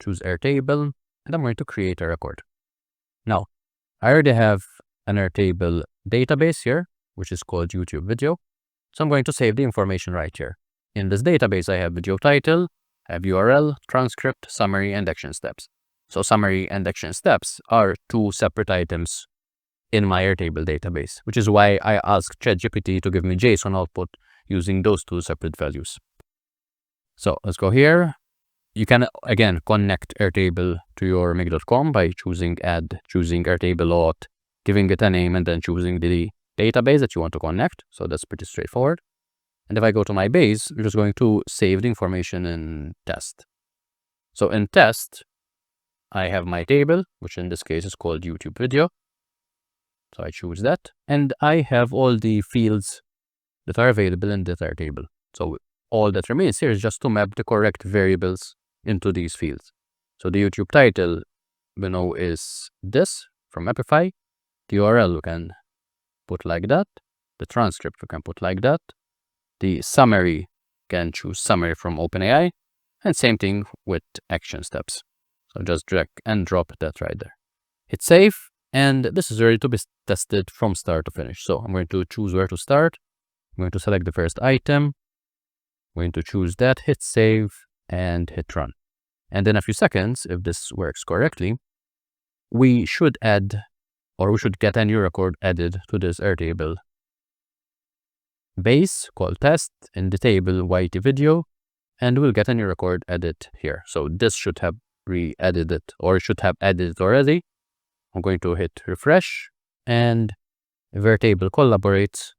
choose Airtable, and I'm going to create a record. Now, I already have an Airtable database here, which is called YouTube video. So I'm going to save the information right here. In this database, I have video title, I have URL, transcript, summary, and action steps. So summary and action steps are two separate items in my Airtable database, which is why I asked ChatGPT to give me JSON output using those two separate values. So let's go here. You can again connect Airtable to your make.com by choosing add, choosing Airtable auth, giving it a name, and then choosing the database that you want to connect. So that's pretty straightforward. And if I go to my base, we're just going to save the information in test. So in test, I have my table, which in this case is called YouTube video. So I choose that. And I have all the fields that are available in this Airtable. So all that remains here is just to map the correct variables into these fields. So the YouTube title we know is this from Epify. The URL we can put like that. The transcript we can put like that. The summary can choose summary from OpenAI. And same thing with action steps. So just drag and drop that right there. Hit save, and this is ready to be tested from start to finish. So I'm going to choose where to start. I'm going to select the first item. I'm going to choose that, hit save, and hit run. And in a few seconds, if this works correctly, we should add, or we should get a new record added to this Airtable base called test in the table YT video, and we'll get a new record added here. So this should have re-added it, or it should have added it already. I'm going to hit refresh, and if Airtable collaborates,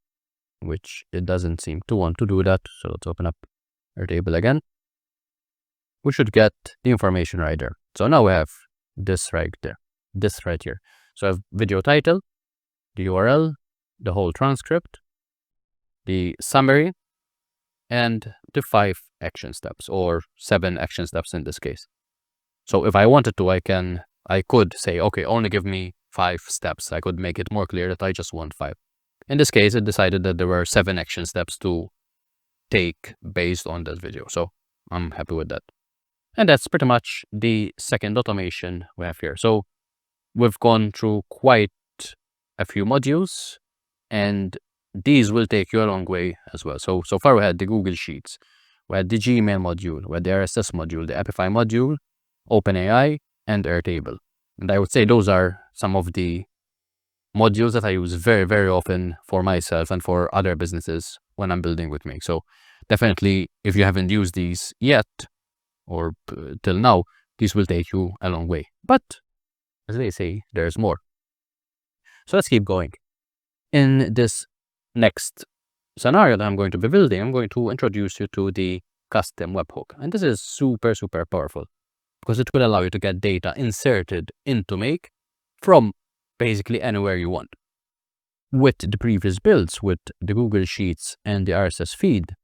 which it doesn't seem to want to do that, so let's open up Airtable again. We should get the information right there. So now we have this right there, this right here. So I have video title, the URL, the whole transcript, the summary, and the 5 action steps, or 7 action steps in this case. So if I wanted to, I could say, okay, only give me 5 steps. I could make it more clear that I just want 5. In this case, it decided that there were 7 action steps to take based on that video. So I'm happy with that. And that's pretty much the second automation we have here. So we've gone through quite a few modules, and these will take you a long way as well. So far we had the Google Sheets, we had the Gmail module, we had the RSS module, the Epify module, OpenAI, and Airtable. And I would say those are some of the modules that I use very, very often for myself and for other businesses when I'm building with Make. So definitely, if you haven't used these yet, or till now, these will take you a long way. But as they say, there's more. So let's keep going. In this next scenario that I'm going to be building, I'm going to introduce you to the custom webhook. And this is super, super powerful because it will allow you to get data inserted into Make from basically anywhere you want. With the previous builds, with the Google Sheets and the RSS feed,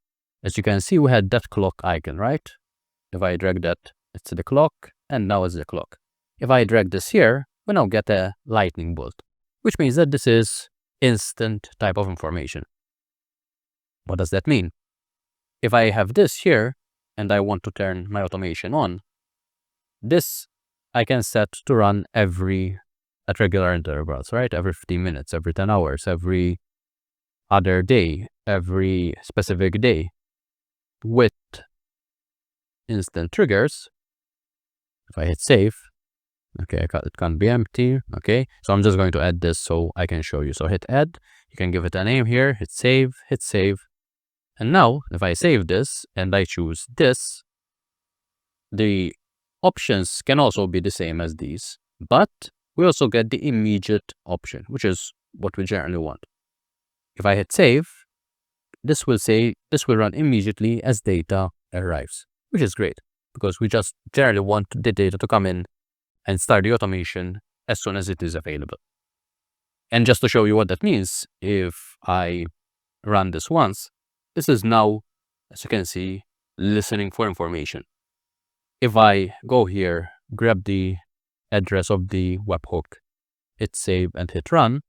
as you can see, we had that clock icon, right? If I drag that, it's the clock, and now it's the clock. If I drag this here, we now get a lightning bolt, which means that this is instant type of information. What does that mean? If I have this here, and I want to turn my automation on, this I can set to run at regular intervals, right? Every 15 minutes, every 10 hours, every other day, every specific day, with instant triggers. If I hit save, okay, it can't be empty. Okay, so I'm just going to add this so I can show you. So hit add, you can give it a name here, hit save. And now if I save this and I choose this, the options can also be the same as these, but we also get the immediate option, which is what we generally want. If I hit save, this will say this will run immediately as data arrives, which is great because we just generally want the data to come in and start the automation as soon as it is available. And just to show you what that means, if I run this once, this is now, as you can see, listening for information. If I go here, grab the address of the webhook, hit save and hit run,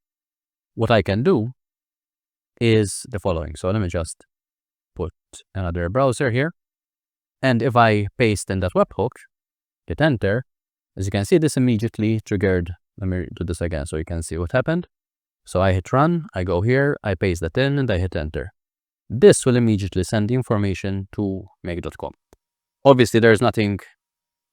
what I can do is the following. So let me just put another browser here. And if I paste in that webhook, hit enter, as you can see, this immediately triggered. Let me do this again so you can see what happened. So I hit run, I go here, I paste that in, and I hit enter. This will immediately send the information to make.com. Obviously, there's nothing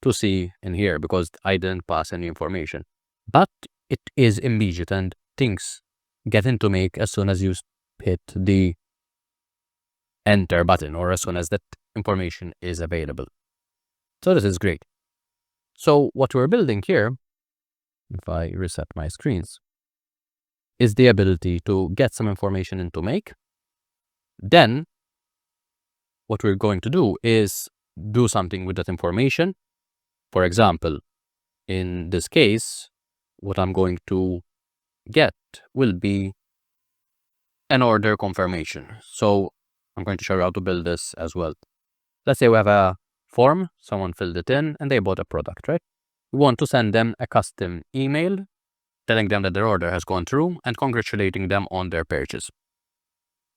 to see in here because I didn't pass any information. But it is immediate and things get into Make as soon as you hit the enter button or as soon as that information is available. So this is great. So what we're building here, if I reset my screens, is the ability to get some information into Make. Then what we're going to do is do something with that information. For example, in this case, what I'm going to get will be an order confirmation. So I'm going to show you how to build this as well. Let's say we have a form, someone filled it in and they bought a product, right? We want to send them a custom email telling them that their order has gone through and congratulating them on their purchase.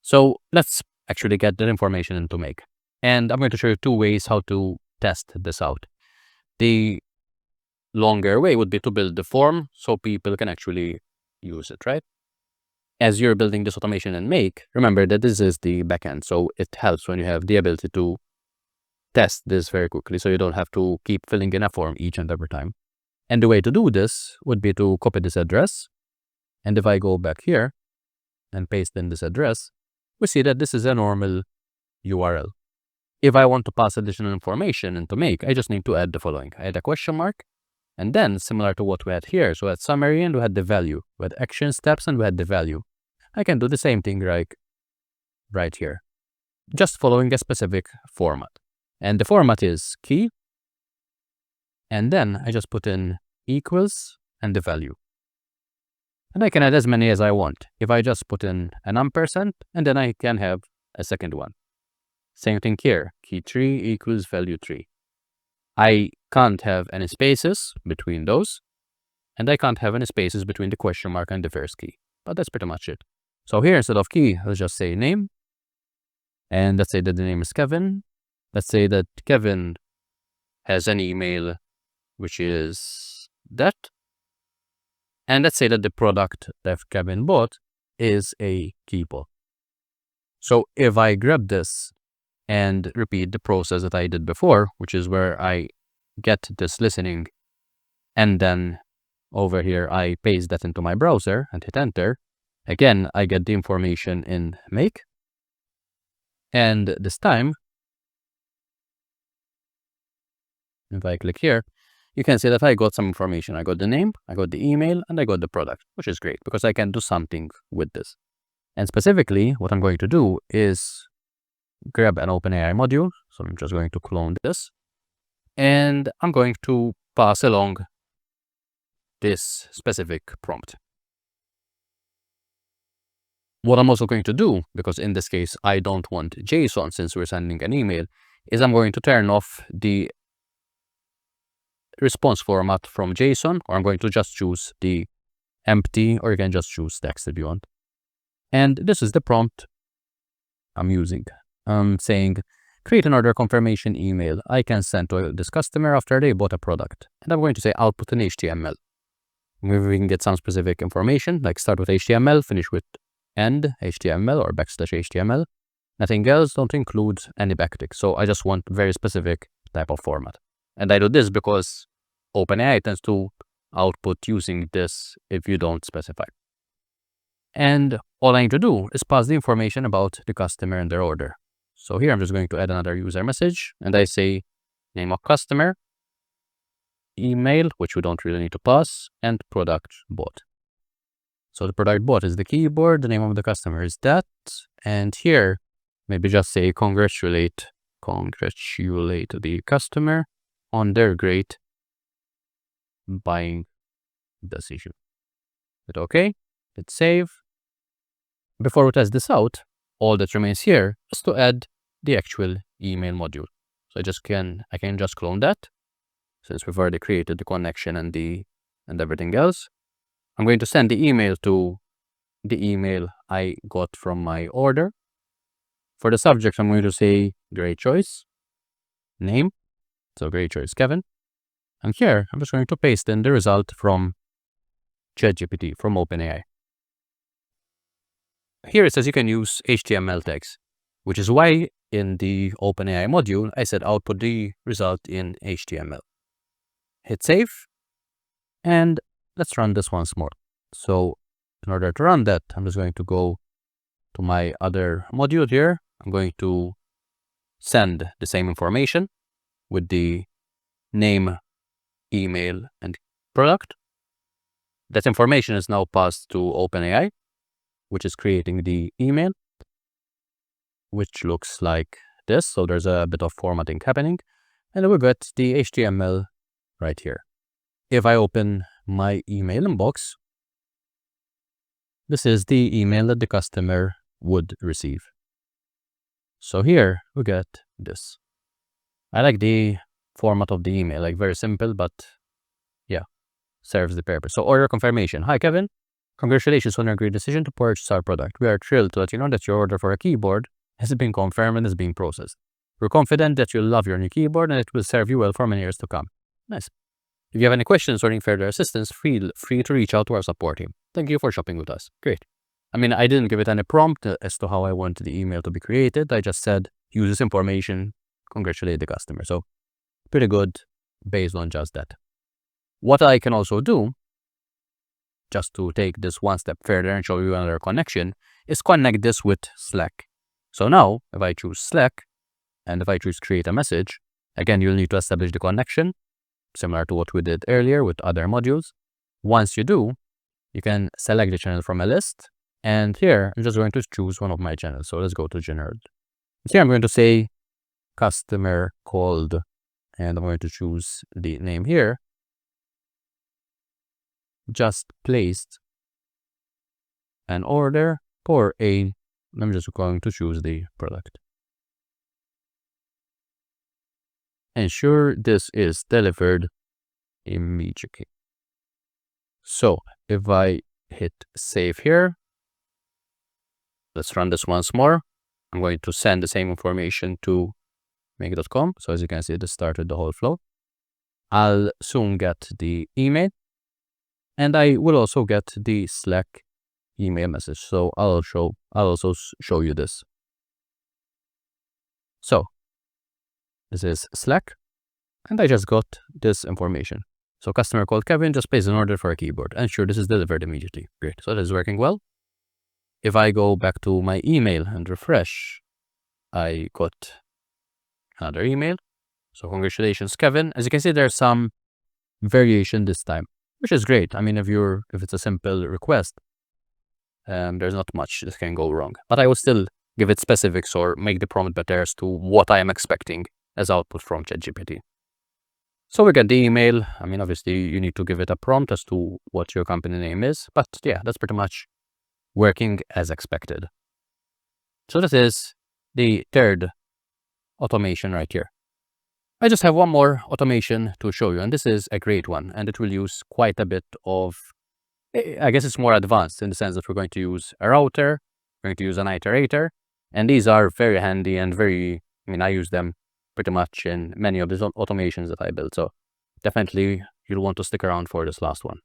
So let's actually get that information into Make. And I'm going to show you two ways how to test this out. The longer way would be to build the form so people can actually use it, right? As you're building this automation in Make, remember that this is the backend. So it helps when you have the ability to test this very quickly so you don't have to keep filling in a form each and every time. And the way to do this would be to copy this address. And if I go back here and paste in this address, we see that this is a normal URL. If I want to pass additional information into Make, I just need to add the following. I add a question mark, and then similar to what we had here, so we had summary and we had the value. We had action steps and we had the value. I can do the same thing like right here, just following a specific format. And the format is key. And then I just put in equals and the value. And I can add as many as I want. If I just put in an ampersand, and then I can have a second one. Same thing here, key 3 equals value 3. I can't have any spaces between those, and I can't have any spaces between the question mark and the first key. But that's pretty much it. So here, instead of key, let's just say name. And let's say that the name is Kevin. Let's say that Kevin has an email, which is that. And let's say that the product that Kevin bought is a keyboard. So if I grab this and repeat the process that I did before, which is where I get this listening, and then over here I paste that into my browser and hit enter. Again, I get the information in Make. And this time, if I click here, you can see that I got some information. I got the name, I got the email, and I got the product, which is great because I can do something with this. And specifically, what I'm going to do is grab an OpenAI module. So I'm just going to clone this. And I'm going to pass along this specific prompt. What I'm also going to do, because in this case, I don't want JSON since we're sending an email, is I'm going to turn off the response format from JSON, or I'm going to just choose the empty, or you can just choose text if you want. And this is the prompt I'm using. I'm saying, create an order confirmation email I can send to this customer after they bought a product. And I'm going to say output in HTML. Maybe we can get some specific information, like start with HTML, finish with end HTML or \HTML. Nothing else, don't include any backtick. So I just want very specific type of format. And I do this because OpenAI tends to output using this if you don't specify. And all I need to do is pass the information about the customer and their order. So here I'm just going to add another user message, and I say name of customer, email, which we don't really need to pass, and product bought. So the product bought is the keyboard, the name of the customer is that, and here maybe just say congratulate the customer on their great buying decision. Hit OK, hit save. Before we test this out, all that remains here is to add the actual email module. So I can just clone that since we've already created the connection and everything else. I'm going to send the email to the email I got from my order. For the subject, I'm going to say great choice, name, so great choice Kevin. And here, I'm just going to paste in the result from ChatGPT, from OpenAI. Here it says you can use HTML tags, which is why in the OpenAI module, I said output the result in HTML. hit save, and let's run this once more. So in order to run that, I'm just going to go to my other module here. I'm going to send the same information with the name, email, and product. That information is now passed to OpenAI, which is creating the email, which looks like this. So there's a bit of formatting happening, and we got the HTML right here. If I open my email inbox, this is the email that the customer would receive. So here we get this. I like the format of the email, like very simple, but yeah, serves the purpose. So order confirmation. Hi, Kevin. Congratulations on your great decision to purchase our product. We are thrilled to let you know that your order for a keyboard has been confirmed and is being processed. We're confident that you'll love your new keyboard and it will serve you well for many years to come. Nice. If you have any questions or need further assistance, feel free to reach out to our support team. Thank you for shopping with us. Great. I mean, I didn't give it any prompt as to how I want the email to be created. I just said, use this information, congratulate the customer. So pretty good based on just that. What I can also do, just to take this one step further and show you another connection, is connect this with Slack. So now, if I choose Slack, and if I choose create a message, again, you'll need to establish the connection, similar to what we did earlier with other modules. Once you do, you can select the channel from a list. And here, I'm just going to choose one of my channels. So let's go to general. Here, I'm going to say customer called, and I'm going to choose the name here. Just placed an order for I'm just going to choose the product. Ensure this is delivered immediately. So if I hit save here, let's run this once more. I'm going to send the same information to make.com. So as you can see, this started the whole flow. I'll soon get the email, and I will also get the Slack email message. So I'll also show you this. So this is Slack, and I just got this information. So customer called Kevin, just placed an order for a keyboard. Ensure this is delivered immediately. Great. So that is working well. If I go back to my email and refresh, I got another email. So congratulations, Kevin. As you can see, there's some variation this time, which is great. I mean, if it's a simple request, there's not much that can go wrong. But I will still give it specifics or make the prompt better as to what I am expecting as output from ChatGPT. So we get the email. I mean, obviously, you need to give it a prompt as to what your company name is. But yeah, that's pretty much working as expected. So this is the third automation right here. I just have one more automation to show you, and this is a great one, and it will use quite a bit of, I guess it's more advanced in the sense that we're going to use a router, we're going to use an iterator, and these are very handy and I use them pretty much in many of these automations that I built. So definitely you'll want to stick around for this last one.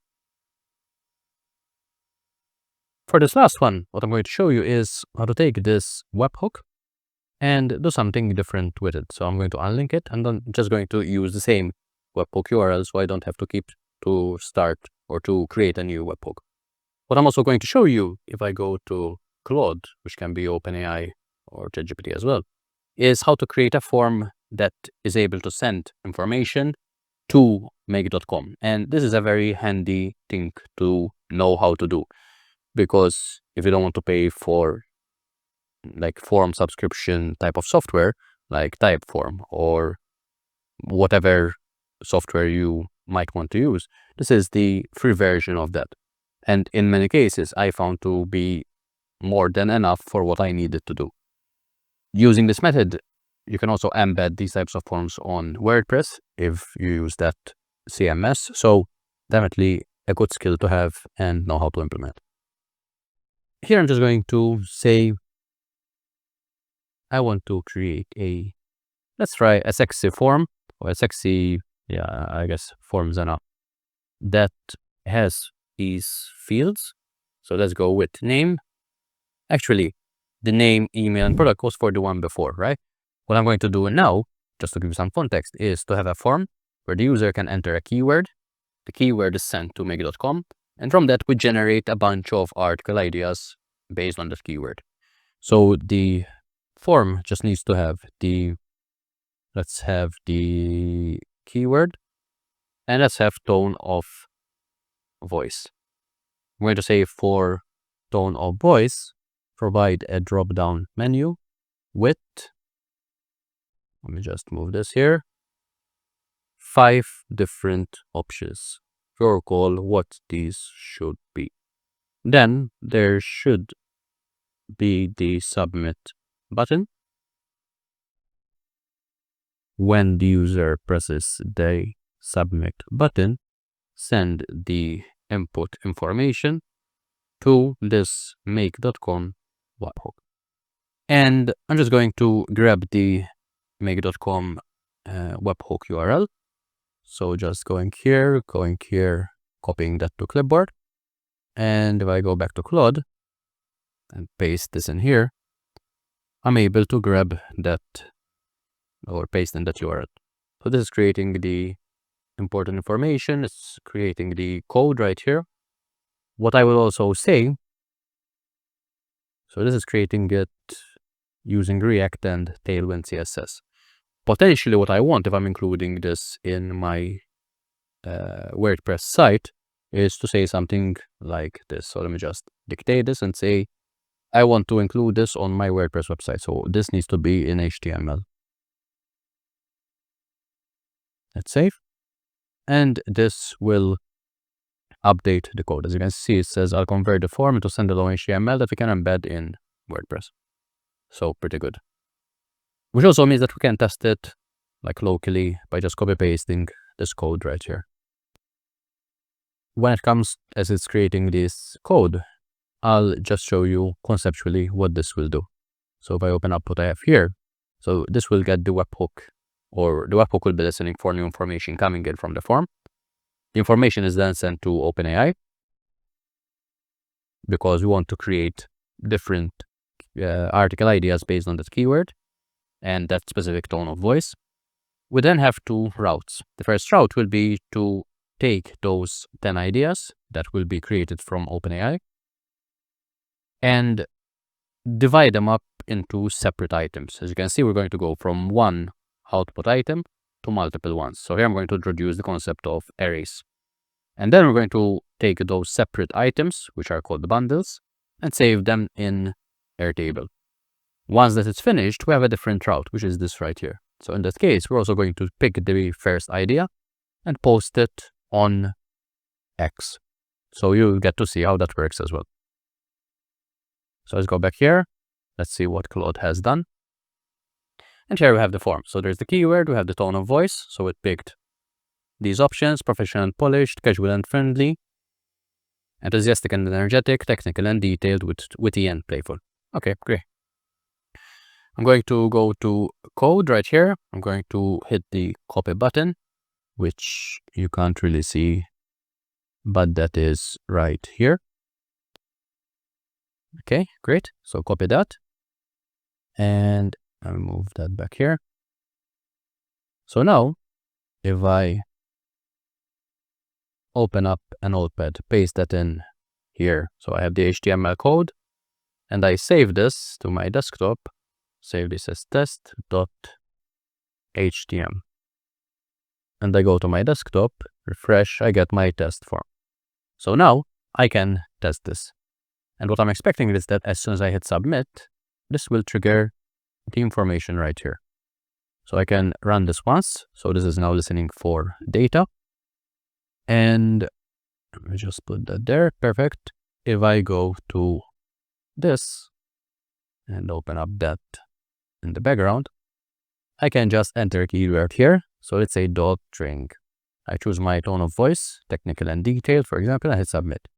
For this last one, what I'm going to show you is how to take this webhook and do something different with it. So I'm going to unlink it, and I'm just going to use the same webhook URL, so I don't have to keep to start or to create a new webhook. What I'm also going to show you, if I go to Claude, which can be OpenAI or ChatGPT as well, is how to create a form that is able to send information to make.com. And this is a very handy thing to know how to do, because if you don't want to pay for like form subscription type of software, like Typeform or whatever software you might want to use, this is the free version of that. And in many cases, I found to be more than enough for what I needed to do. Using this method, you can also embed these types of forms on WordPress if you use that CMS. So definitely a good skill to have and know how to implement. Here I'm just going to say I want to create let's try a sexy form, or a sexy, I guess forms enough, that has these fields. So let's go with name. Actually, the name, email, and product goes for the one before, right? What I'm going to do now, just to give you some context, is to have a form where the user can enter a keyword. The keyword is sent to make.com, and from that we generate a bunch of article ideas based on that keyword. So the form just needs to have let's have the keyword, and let's have tone of voice. I'm going to say for tone of voice, provide a drop-down menu with, let me just move this here, 5 different options. Your call what these should be. Then there should be the submit button. When the user presses the submit button, send the input information to this make.com webhook. And I'm just going to grab the make.com webhook URL. So just going here, copying that to clipboard. And if I go back to Claude and paste this in here, I'm able to grab that or paste in that URL. So this is creating the important information. It's creating the code right here. What I will also say, so this is creating it using React and Tailwind CSS. Potentially what I want, if I'm including this in my WordPress site, is to say something like this. So let me just dictate this and say, I want to include this on my WordPress website. So this needs to be in HTML. Let's save. And this will update the code. As you can see, it says I'll convert the form into standalone HTML that we can embed in WordPress. So pretty good. Which also means that we can test it like locally by just copy pasting this code right here. When it comes as it's creating this code, I'll just show you conceptually what this will do. So if I open up what I have here, so this will get the webhook, or the webhook will be listening for new information coming in from the form. The information is then sent to OpenAI because we want to create different article ideas based on that keyword and that specific tone of voice. We then have 2 routes. The first route will be to take those 10 ideas that will be created from OpenAI and divide them up into separate items. As you can see, we're going to go from one output item to multiple ones. So here I'm going to introduce the concept of arrays. And then we're going to take those separate items, which are called bundles, and save them in Airtable. Once that it's finished, we have a different route, which is this right here. So in that case, we're also going to pick the first idea and post it on X. So you get to see how that works as well. So let's go back here. Let's see what Claude has done. And here we have the form. So there's the keyword, we have the tone of voice. So it picked these options: professional and polished, casual and friendly, enthusiastic and energetic, technical and detailed, witty and playful. Okay, great. I'm going to go to code right here. I'm going to hit the copy button, which you can't really see, but that is right here. Okay, great. So copy that. And I'll move that back here. So now, if I open up a notepad, paste that in here. So I have the HTML code, and I save this to my desktop. Save this as test.htm. And I go to my desktop, refresh, I get my test form. So now I can test this. And what I'm expecting is that as soon as I hit submit, this will trigger the information right here. So I can run this once. So this is now listening for data. And let me just put that there. Perfect. If I go to this and open up that in the background, I can just enter a keyword here. So let's say .string. I choose my tone of voice, technical and detailed, for example, and hit submit.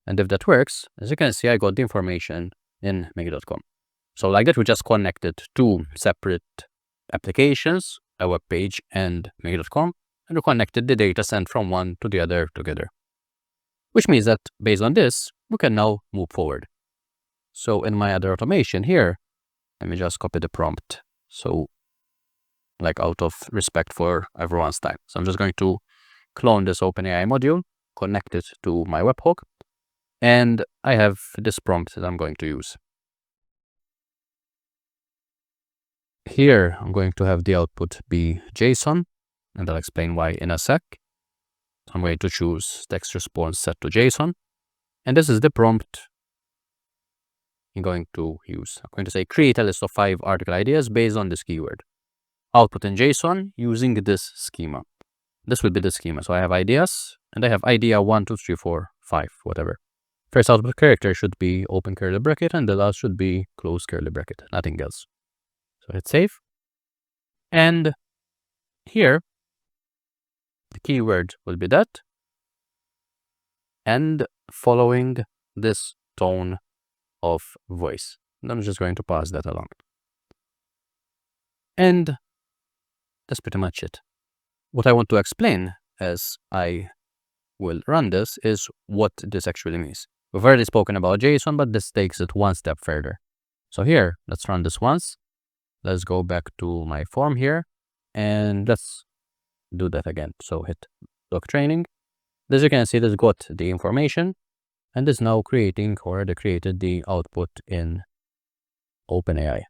And if that works, as you can see, I got the information in make.com. So like that, we just connected 2 separate applications, a web page and make.com, and we connected the data sent from one to the other together. Which means that based on this, we can now move forward. So in my other automation here, let me just copy the prompt. So like out of respect for everyone's time. So I'm just going to clone this OpenAI module, connect it to my webhook, and I have this prompt that I'm going to use. Here, I'm going to have the output be JSON, and I'll explain why in a sec. So I'm going to choose text response set to JSON, and this is the prompt I'm going to use. I'm going to say create a list of 5 article ideas based on this keyword. Output in JSON using this schema. This will be the schema. So I have ideas, and I have idea 1, 2, 3, 4, 5, whatever. First output character should be open curly bracket, and the last should be close curly bracket, nothing else. So hit save. And here, the keyword will be that, and following this tone of voice. And I'm just going to pass that along. And that's pretty much it. What I want to explain as I will run this is what this actually means. We've already spoken about JSON, but this takes it one step further. So here, let's run this once. Let's go back to my form here, and let's do that again. So hit doc training. As you can see, this got the information, and is now creating or created the output in OpenAI.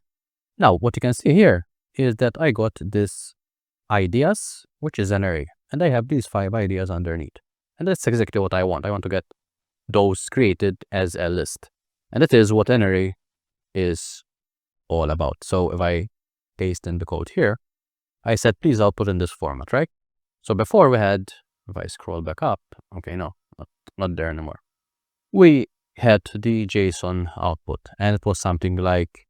Now, what you can see here is that I got this ideas, which is an array, and I have these 5 ideas underneath. And that's exactly what I want. I want to get those created as a list. And that is what an array is all about. So if I paste in the code here, I said, please output in this format, right? So before we had, if I scroll back up, okay, no, not there anymore. We had the JSON output, and it was something like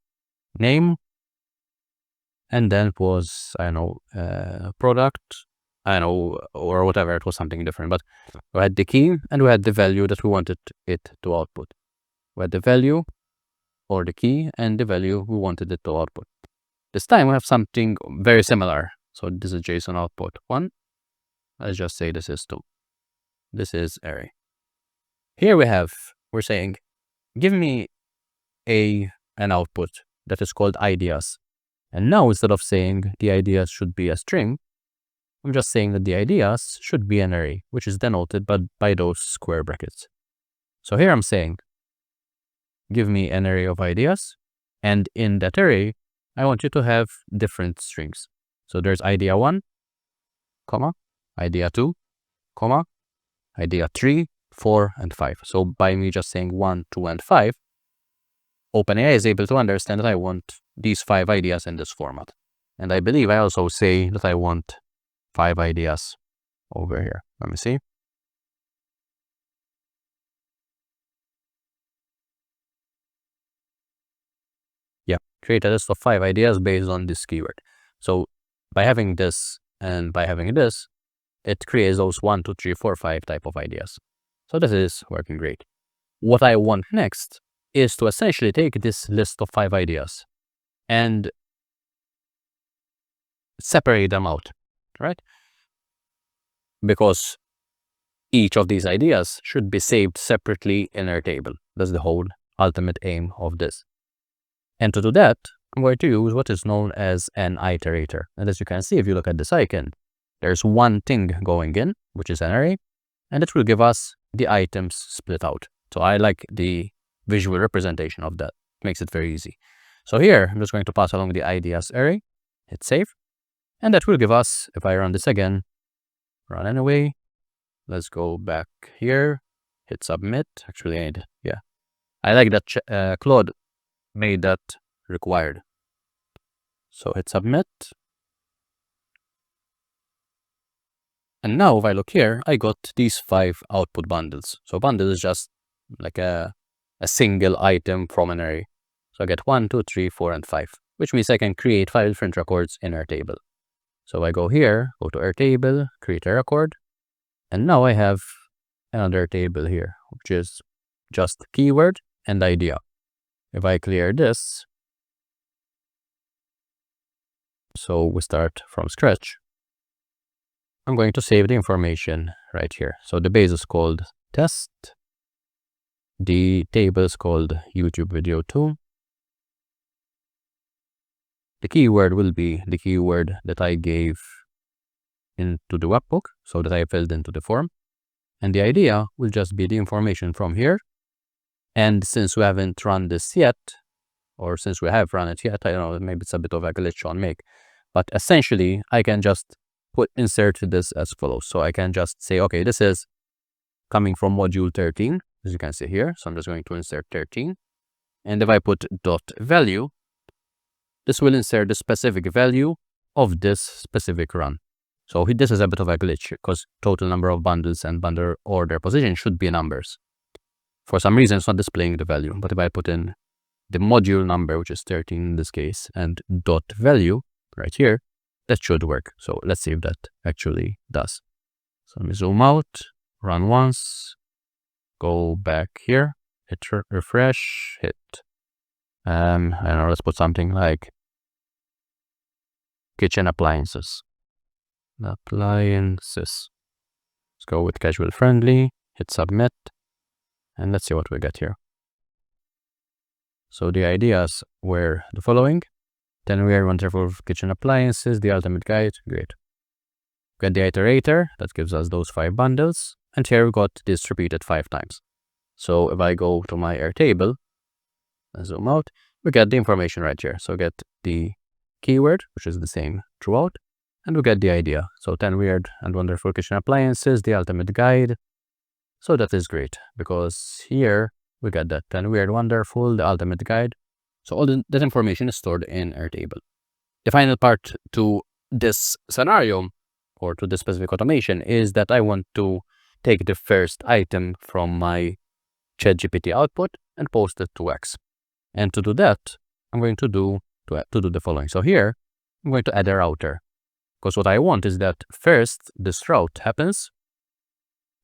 name, and then it was, I don't know, product, I don't know, or whatever, it was something different. But we had the key, and we had the value that we wanted it to output. We had the value, or the key, and the value we wanted it to output. This time we have something very similar. So this is JSON output 1. Let's just say this is 2. This is array. Here we're saying, give me an output that is called ideas. And now instead of saying the ideas should be a string, I'm just saying that the ideas should be an array, which is denoted by those square brackets. So here I'm saying, give me an array of ideas, and in that array, I want you to have different strings. So there's idea 1, comma, idea 2, comma, idea 3, 4, and 5. So by me just saying 1, 2, and 5, OpenAI is able to understand that I want these 5 ideas in this format. And I believe I also say that I want 5 ideas over here. Let me see. Yeah, create a list of 5 ideas based on this keyword. So by having this and by having this, it creates those 1, 2, 3, 4, 5 type of ideas. So this is working great. What I want next is to essentially take this list of 5 ideas and separate them out, right? Because each of these ideas should be saved separately in Airtable. That's the whole ultimate aim of this. And to do that, I'm going to use what is known as an iterator. And as you can see, if you look at this icon, there's one thing going in, which is an array, and it will give us the items split out. So I like the visual representation of that. It makes it very easy. So here, I'm just going to pass along the ideas array, hit save, and that will give us, if I run this again, run anyway. Let's go back here, hit submit. Actually, I like that Claude made that required. So hit submit. And now if I look here, I got these 5 output bundles. So bundle is just like a single item from an array. So I get 1, 2, 3, 4, and 5, which means I can create 5 different records in Airtable. So I go here, go to Airtable, create a record, and now I have another table here, which is just keyword and idea. If I clear this, so we start from scratch, I'm going to save the information right here. So the base is called test. The table is called YouTube video 2. the keyword will be the keyword that I gave into the webhook, so that I filled into the form. And the idea will just be the information from here. And since we haven't run this yet, or since we have run it yet, I don't know, maybe it's a bit of a glitch on make. But essentially, I can just insert this as follows. So I can just say, okay, this is coming from module 13, as you can see here. So I'm just going to insert 13. And if I put dot value, this will insert the specific value of this specific run. So this is a bit of a glitch because total number of bundles and bundle order position should be numbers. For some reason, it's not displaying the value. But if I put in the module number, which is 13 in this case, and dot value right here, that should work. So let's see if that actually does. So let me zoom out, run once, go back here, hit refresh, hit, I don't know, let's put something like kitchen appliances. Let's go with casual friendly, hit submit, and let's see what we get here. So the ideas were the following: 10 weird wonderful kitchen appliances, the ultimate guide, great. We get the iterator, that gives us those 5 bundles, and here we got this repeated 5 times. So if I go to my Airtable, and zoom out, we get the information right here. So we get the keyword, which is the same throughout, and we get the idea. So 10 weird and wonderful kitchen appliances, the ultimate guide. So that is great, because here we get that 10 weird, wonderful, the ultimate guide. So all that information is stored in Airtable. The final part to this scenario, or to this specific automation, is that I want to take the first item from my ChatGPT output and post it to X. And to do that, I'm going to do the following. So here, I'm going to add a router, because what I want is that first this route happens,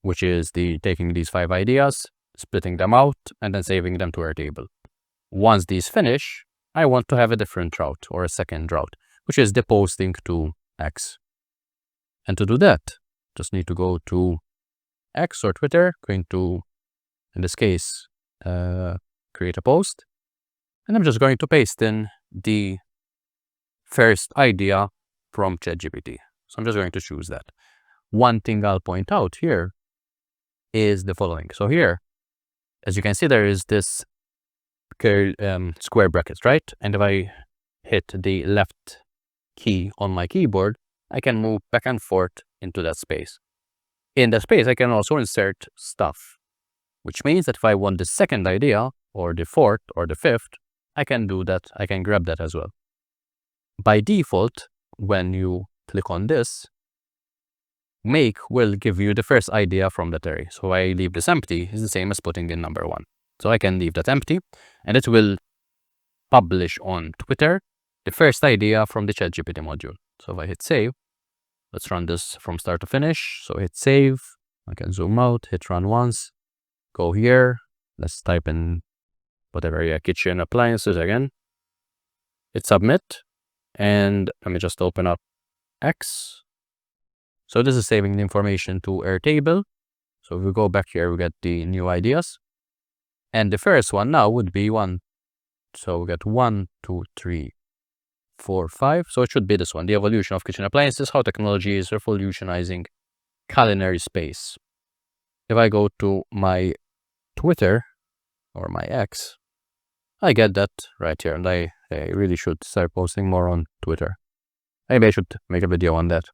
which is taking these 5 ideas, splitting them out, and then saving them to Airtable. Once these finish, I want to have a different route, or a second route, which is the posting to X. And to do that, just need to go to X or Twitter, going to, in this case, create a post. And I'm just going to paste in the first idea from ChatGPT. So I'm just going to choose that. One thing I'll point out here is the following. So here, as you can see, there is this square brackets, right? And if I hit the left key on my keyboard, I can move back and forth into that space. In that space, I can also insert stuff, which means that if I want the second idea, or the fourth, or the fifth, I can do that. I can grab that as well. By default, when you click on this, make will give you the first idea from that array. So I leave this empty is the same as putting in number 1. So I can leave that empty, and it will publish on Twitter the first idea from the ChatGPT module. So if I hit save, let's run this from start to finish. So hit save, I can zoom out, hit run once, go here, let's type in whatever, kitchen appliances again, hit submit, and let me just open up X. So this is saving the information to Airtable. So if we go back here, we get the new ideas. And the first one now would be 1. So we get 1, 2, 3, 4, 5. So it should be this one, the evolution of kitchen appliances, how technology is revolutionizing culinary space. If I go to my Twitter or my X, I get that right here. And I really should start posting more on Twitter. Maybe I should make a video on that,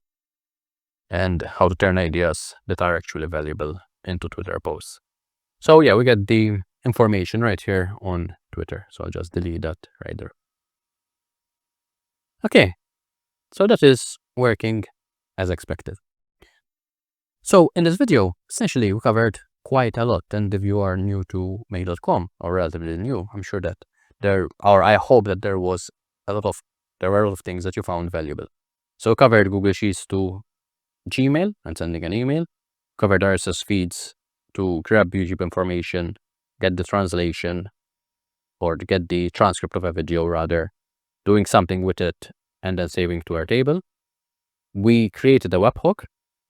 and how to turn ideas that are actually valuable into Twitter posts. So yeah, we get the information right here on Twitter. So I'll just delete that right there. Okay, so that is working as expected. So in this video, essentially we covered quite a lot. And if you are new to Make.com, or relatively new, I'm sure that I hope that there were a lot of things that you found valuable. So covered Google Sheets to Gmail and sending an email, covered RSS feeds to grab YouTube information, get the translation, or to get the transcript of a video rather, doing something with it, and then saving to Airtable. We created a webhook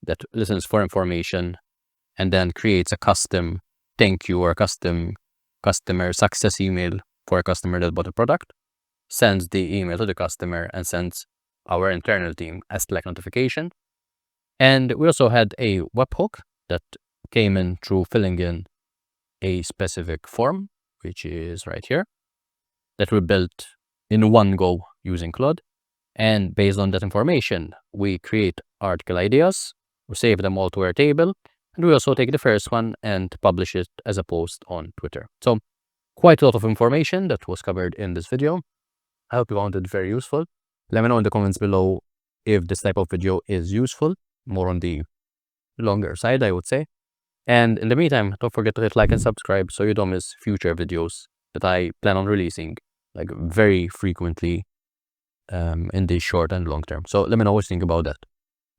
that listens for information and then creates a custom thank you or custom customer success email for a customer that bought a product. sends the email to the customer and sends our internal team a Slack notification. And we also had a webhook that came in through filling in a specific form, which is right here, that we built in one go using Claude. And based on that information, we create article ideas, we save them all to Airtable, and we also take the first one and publish it as a post on Twitter. So quite a lot of information that was covered in this video. I hope you found it very useful. Let me know in the comments below if this type of video is useful, more on the longer side, I would say. And in the meantime, don't forget to hit like and subscribe so you don't miss future videos that I plan on releasing like very frequently in the short and long term. So let me know what you think about that.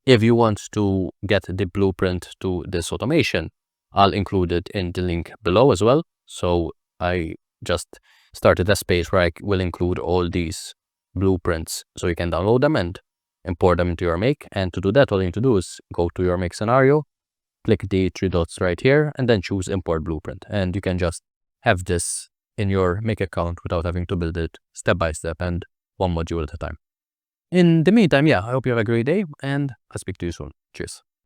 If you want to get the blueprint to this automation, I'll include it in the link below as well. So I just started a space where I will include all these blueprints so you can download them and import them into your Make. And to do that, all you need to do is go to your Make scenario, click the 3 dots right here, and then choose import blueprint. And you can just have this in your Make account without having to build it step by step and one module at a time. In the meantime, yeah, I hope you have a great day and I'll speak to you soon. Cheers.